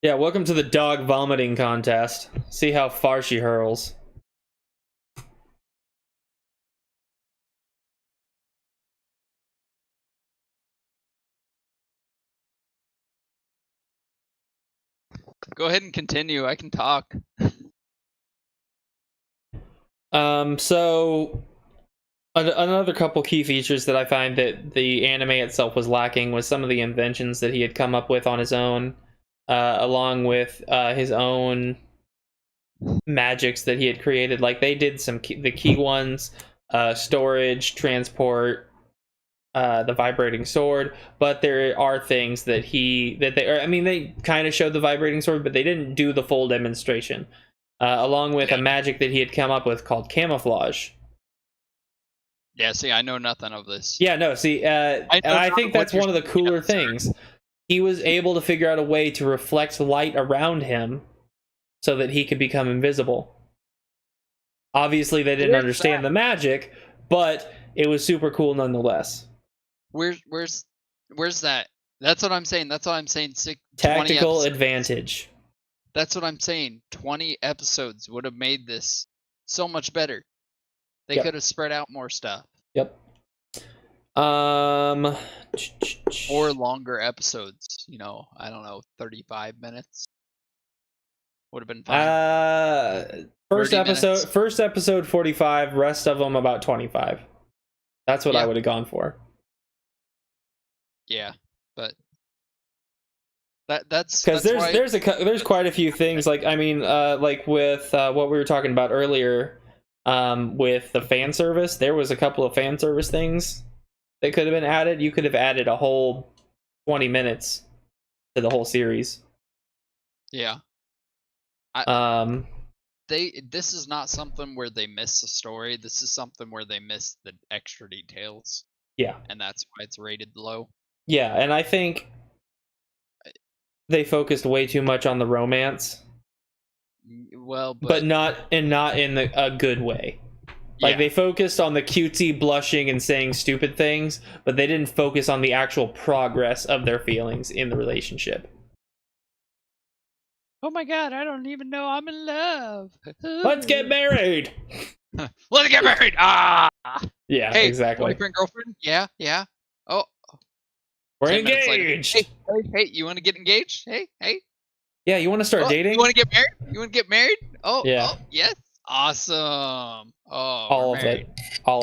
Yeah, welcome to the dog vomiting contest. See how far she hurls. Go ahead and continue. I can talk. So another couple key features that I find that the anime itself was lacking was some of the inventions that he had come up with on his own, along with his own magics that he had created. Like they did the key ones, storage, transport, the vibrating sword, but there are things that they kind of showed the vibrating sword, but they didn't do the full demonstration. Along with a magic that he had come up with called camouflage. Yeah, see, I know nothing of this. Yeah, no, see, and I think that's one of the cooler things. He was able to figure out a way to reflect light around him so that he could become invisible. Obviously, they didn't understand the magic, but it was super cool nonetheless. Where's that? That's what I'm saying. Tactical advantage. That's what I'm saying. 20 episodes would have made this so much better. They could have spread out more stuff. Yep. Or longer episodes. You know, I don't know, 35 minutes would have been fine. First episode 45. Rest of them about 25. That's what I would have gone for. Yeah, but that's because there's quite a few things. Like I mean, like with what we were talking about earlier, with the fan service, there was a couple of fan service things that could have been added. You could have added a whole 20 minutes to the whole series. Yeah. This is not something where they miss the story. This is something where they miss the extra details. Yeah. And that's why it's rated low. Yeah, and I think they focused way too much on the romance. Well, but not in a good way. Like they focused on the cutesy blushing and saying stupid things, but they didn't focus on the actual progress of their feelings in the relationship. Oh my God, I don't even know I'm in love. Let's get married. Let's get married. Ah. Yeah, hey, exactly. Boyfriend, girlfriend. Yeah. Oh. We're engaged. Hey, you want to get engaged? Hey. Yeah, you want to start dating? You want to get married? Oh, yeah. Oh, yes. Awesome. Oh, all of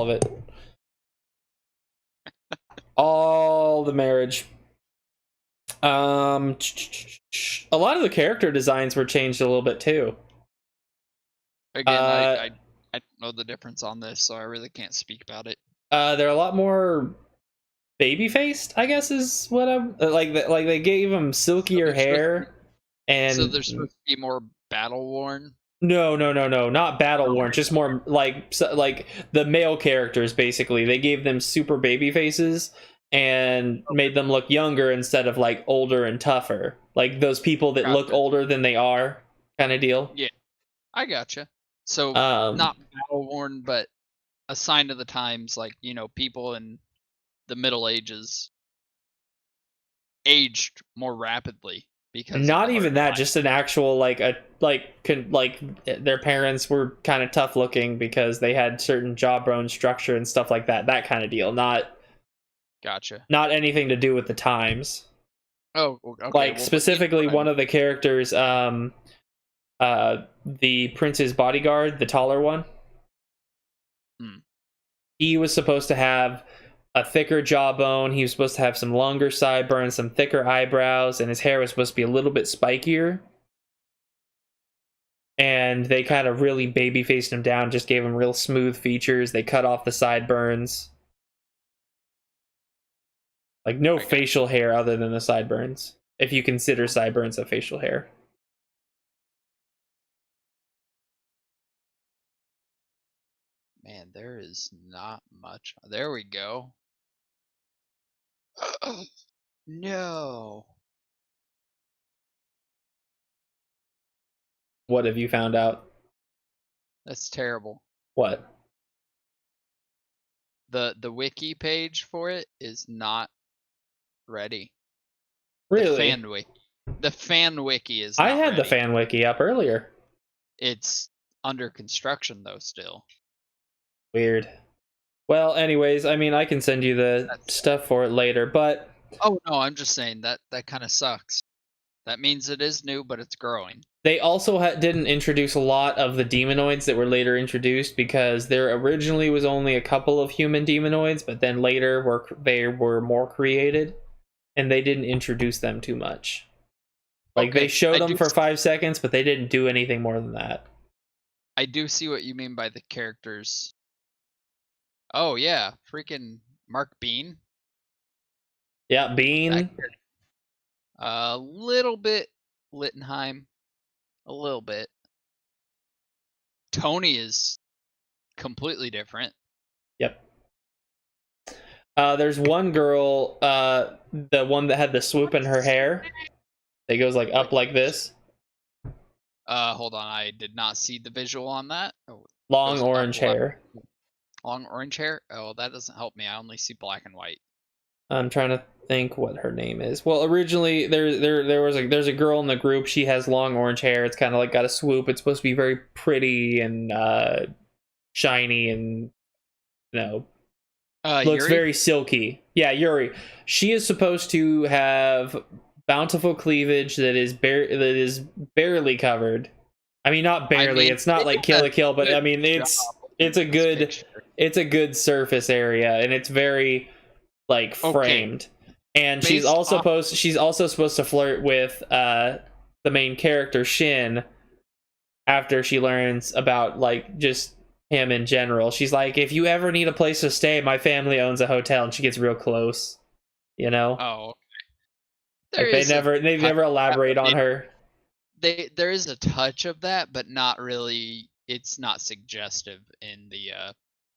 it. All the marriage. A lot of the character designs were changed a little bit too. Again, I don't know the difference on this, so I really can't speak about it. They're a lot more baby faced, I guess is what I'm like. Like they gave them silkier hair, and so they're supposed to be more battle worn. No, not battle worn. Just more like the male characters. Basically, they gave them super baby faces and made them look younger instead of like older and tougher. Like those people that look older than they are, kind of deal. Yeah, I gotcha. So not battle worn, but a sign of the times. Like people in the Middle Ages aged more rapidly because not even that. Just an actual like their parents were kind of tough looking because they had certain jawbone structure and stuff like that. That kind of deal. Gotcha. Not anything to do with the times. Oh, okay. Like specifically, one of the characters, the prince's bodyguard, the taller one. He was supposed to have a thicker jawbone. He was supposed to have some longer sideburns, some thicker eyebrows, and his hair was supposed to be a little bit spikier. And they kind of really baby-faced him down, just gave him real smooth features. They cut off the sideburns. Like, no facial hair other than the sideburns, if you consider sideburns a facial hair. Man, there is not much. There we go. No. What have you found out? That's terrible. What? The wiki page for it is not ready. Really? The fan wiki is I not had ready. the fan wiki up earlier. It's under construction though still. Weird. Well, anyways, I mean, I can send you the stuff for it later, but... Oh, no, I'm just saying that kind of sucks. That means it is new, but it's growing. They also didn't introduce a lot of the demonoids that were later introduced, because there originally was only a couple of human demonoids, but then later they were more created, and they didn't introduce them too much. Like, they showed them for 5 seconds, but they didn't do anything more than that. I do see what you mean by the characters. Oh, yeah. Freaking Mark Bean. Yeah, Bean. A little bit Littenheim. A little bit. Tony is completely different. Yep. There's one girl, the one that had the swoop in her hair. It goes like up like this. Hold on. I did not see the visual on that. Oh, long orange hair. Long orange hair? Oh, that doesn't help me. I only see black and white. I'm trying to think what her name is. Well, originally there's a girl in the group. She has long orange hair. It's kind of like got a swoop. It's supposed to be very pretty and shiny and looks Yuri? very silky. Yeah, Yuri. She is supposed to have bountiful cleavage that is barely covered. I mean, not barely. It's not like Kill la Kill, but I mean it's a good surface area, and it's very like framed. And she's also supposed to flirt with the main character Shin after she learns about like just him in general. She's like, if you ever need a place to stay, my family owns a hotel, and she gets real close. Oh, okay. Like they never elaborate on her. There is a touch of that, but not really. It's not suggestive in the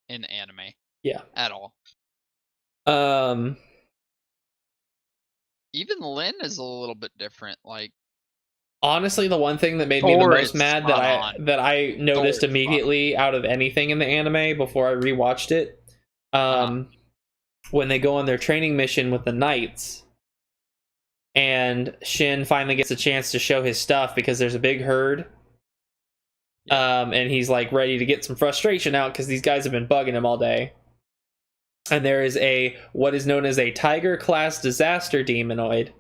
anime. Yeah. At all. Even Lynn is a little bit different. Like, honestly, the one thing that made me the most mad that I noticed immediately out of anything in the anime before I rewatched it, when they go on their training mission with the knights, and Shin finally gets a chance to show his stuff because there's a big herd. And he's like ready to get some frustration out because these guys have been bugging him all day. And there is what is known as a tiger class disaster demonoid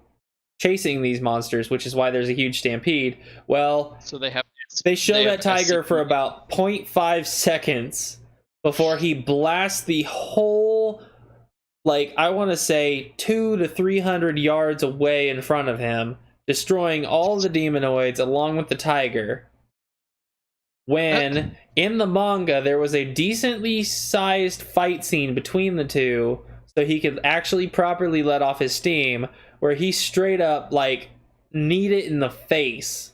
chasing these monsters, which is why there's a huge stampede. Well, so they show that tiger for about 0.5 seconds before he blasts the whole like, I want to say 200 to 300 yards away in front of him, destroying all the demonoids along with the tiger. When in the manga there was a decently sized fight scene between the two, so he could actually properly let off his steam, where he straight up like kneed it in the face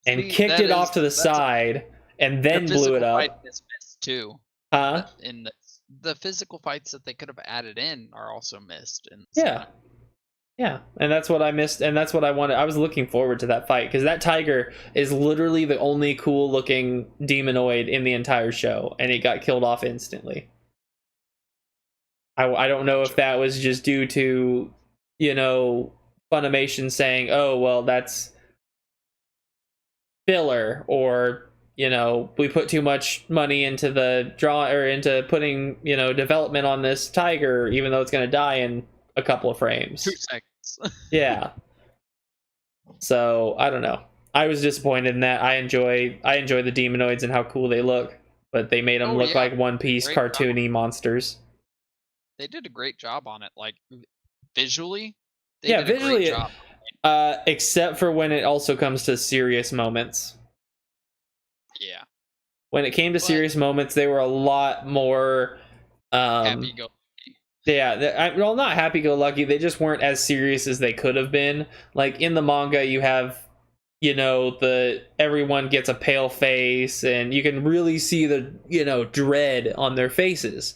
and kicked it off to the side and then blew it up. Fight is missed too. Huh? In the physical fights that they could have added in are also missed. Yeah, and that's what I missed, and that's what I wanted. I was looking forward to that fight, because that tiger is literally the only cool-looking demonoid in the entire show, and it got killed off instantly. I don't know if that was just due to, you know, Funimation saying, oh, well, that's filler, or, you know, we put too much money into the into putting, you know, development on this tiger, even though it's going to die in a couple of frames. 2 seconds. Yeah. So I don't know. I was disappointed in that. I enjoy the demonoids and how cool they look, but they made them look like One Piece cartoony monsters. They did a great job on it, like visually. Visually, except for when it also comes to serious moments. Yeah. When it came to serious moments, they were a lot more happy-go-lucky. Yeah, well, not happy-go-lucky. They just weren't as serious as they could have been. Like, in the manga, you have, you know, everyone gets a pale face, and you can really see the, you know, dread on their faces.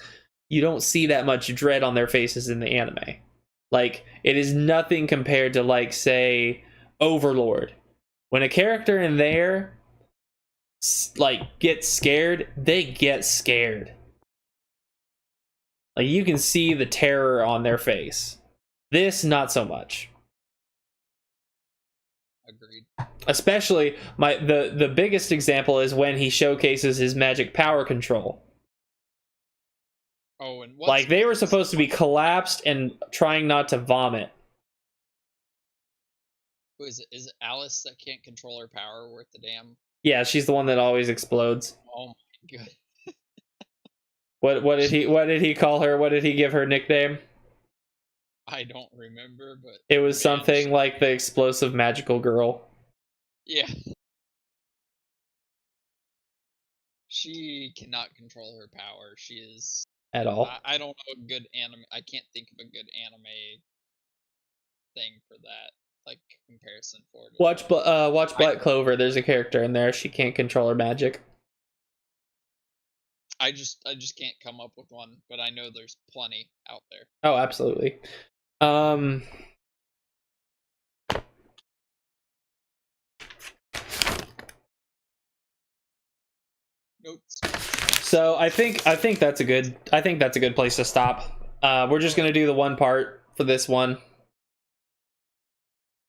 You don't see that much dread on their faces in the anime. Like, it is nothing compared to, like, say, Overlord. When a character in there, like, gets scared, they get scared. Like, you can see the terror on their face. This, not so much. Agreed. Especially, the biggest example is when he showcases his magic power control. Oh, and like, they were supposed to be collapsed and trying not to vomit. Who is it? Is it Alice that can't control her power worth the damn? Yeah, she's the one that always explodes. Oh my god. What did he call her? What did he give her nickname? I don't remember, but it was something like the explosive magical girl. Yeah. She cannot control her power. She is at all. I don't know a good anime. I can't think of a good anime thing for that, like comparison for it. Watch Black Clover. There's a character in there. She can't control her magic. I just can't come up with one, but I know there's plenty out there. Oh, absolutely. Notes. So I think that's a good place to stop. We're just gonna do the one part for this one,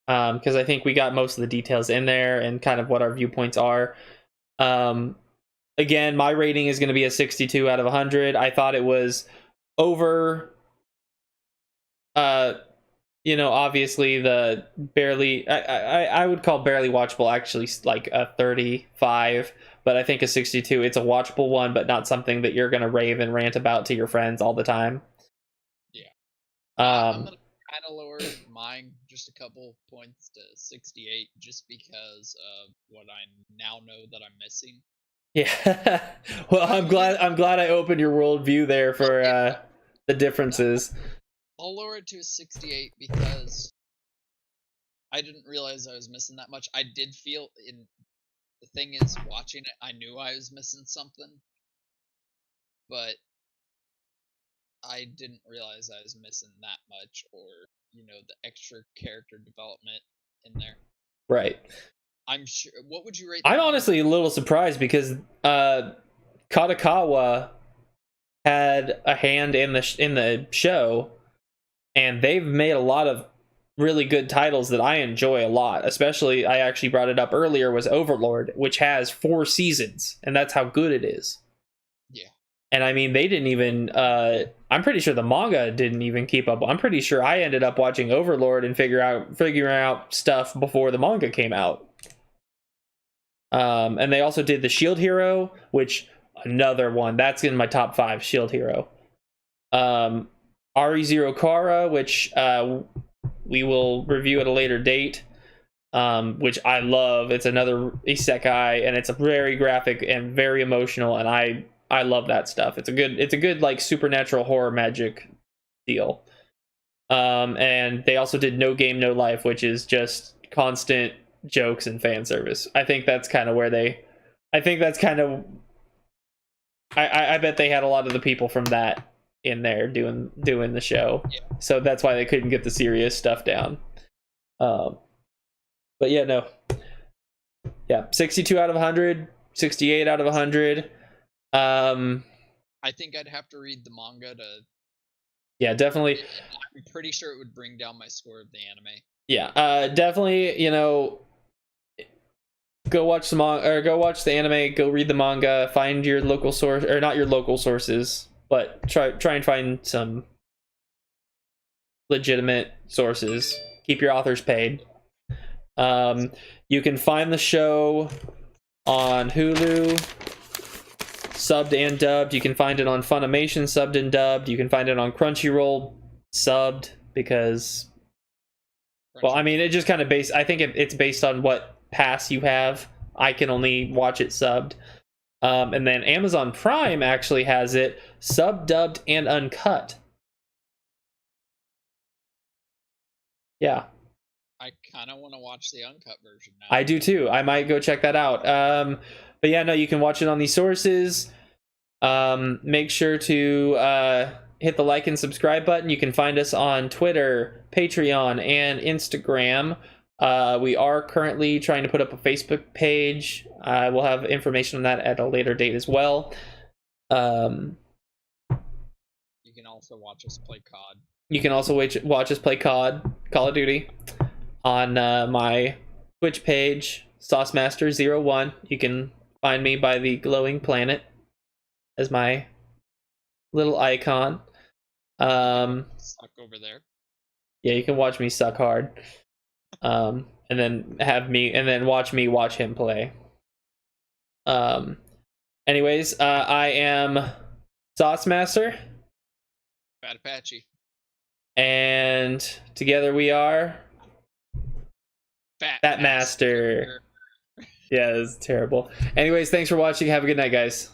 because I think we got most of the details in there and kind of what our viewpoints are. Again, my rating is going to be a 62 out of 100. I thought it was over. You know, obviously the barely. I would call barely watchable actually like a 35. But I think a 62, it's a watchable one, but not something that you're going to rave and rant about to your friends all the time. Yeah. I'm going to kind of lower mine just a couple points to 68 just because of what I now know that I'm missing. Yeah. Well, I'm glad I opened your worldview there for the differences. I'll lower it to a 68 because I didn't realize I was missing that much. I did feel in... The thing is, watching it, I knew I was missing something, but I didn't realize I was missing that much, or, you know, the extra character development in there. Right. I'm sure. What would you rate? I'm honestly a little surprised because Kadokawa had a hand in the show, and they've made a lot of really good titles that I enjoy a lot. Especially, I actually brought it up earlier, was Overlord, which has 4 seasons, and that's how good it is. Yeah. And I mean, they didn't even I'm pretty sure the manga didn't even keep up. I'm pretty sure I ended up watching Overlord and figuring out stuff before the manga came out. And they also did the Shield Hero, which another one that's in my top 5, Shield Hero. RE0 Kara, which we will review at a later date, which I love. It's another isekai, and it's a very graphic and very emotional, and I love that stuff. It's a good like supernatural horror magic deal. And they also did No Game No Life, which is just constant jokes and fan service. I think that's kind of where I bet they had a lot of the people from that in there doing the show. Yeah. So that's why they couldn't get the serious stuff down. But yeah, no. Yeah, 62 out of 100, 68 out of 100. I think I'd have to read the manga to. Yeah, definitely. I'm pretty sure it would bring down my score of the anime. Yeah, definitely. Go watch go watch the anime. Go read the manga. Find your local source, or not your local sources, but try and find some legitimate sources. Keep your authors paid. You can find the show on Hulu, subbed and dubbed. You can find it on Funimation, subbed and dubbed. You can find it on Crunchyroll, subbed, because, well, I mean, it just kind of I think it's based on what pass you have. I can only watch it subbed. And then Amazon Prime actually has it subbed, dubbed, and uncut. Yeah. I kind of want to watch the uncut version now. I do too. I might go check that out. But yeah, no, you can watch it on these sources. Make sure to hit the like and subscribe button. You can find us on Twitter, Patreon, and Instagram. We are currently trying to put up a Facebook page. We'll have information on that at a later date as well. You can also watch us play COD. You can also watch us play COD, Call of Duty, on my Twitch page, Saucemaster01. You can find me by the glowing planet as my little icon. Suck over there. Yeah, you can watch me suck hard. And then watch me watch him play. Anyways, I am Saucemaster. Fat Apache. And together we are Fat Master. Yeah, it's terrible. Anyways, thanks for watching. Have a good night, guys.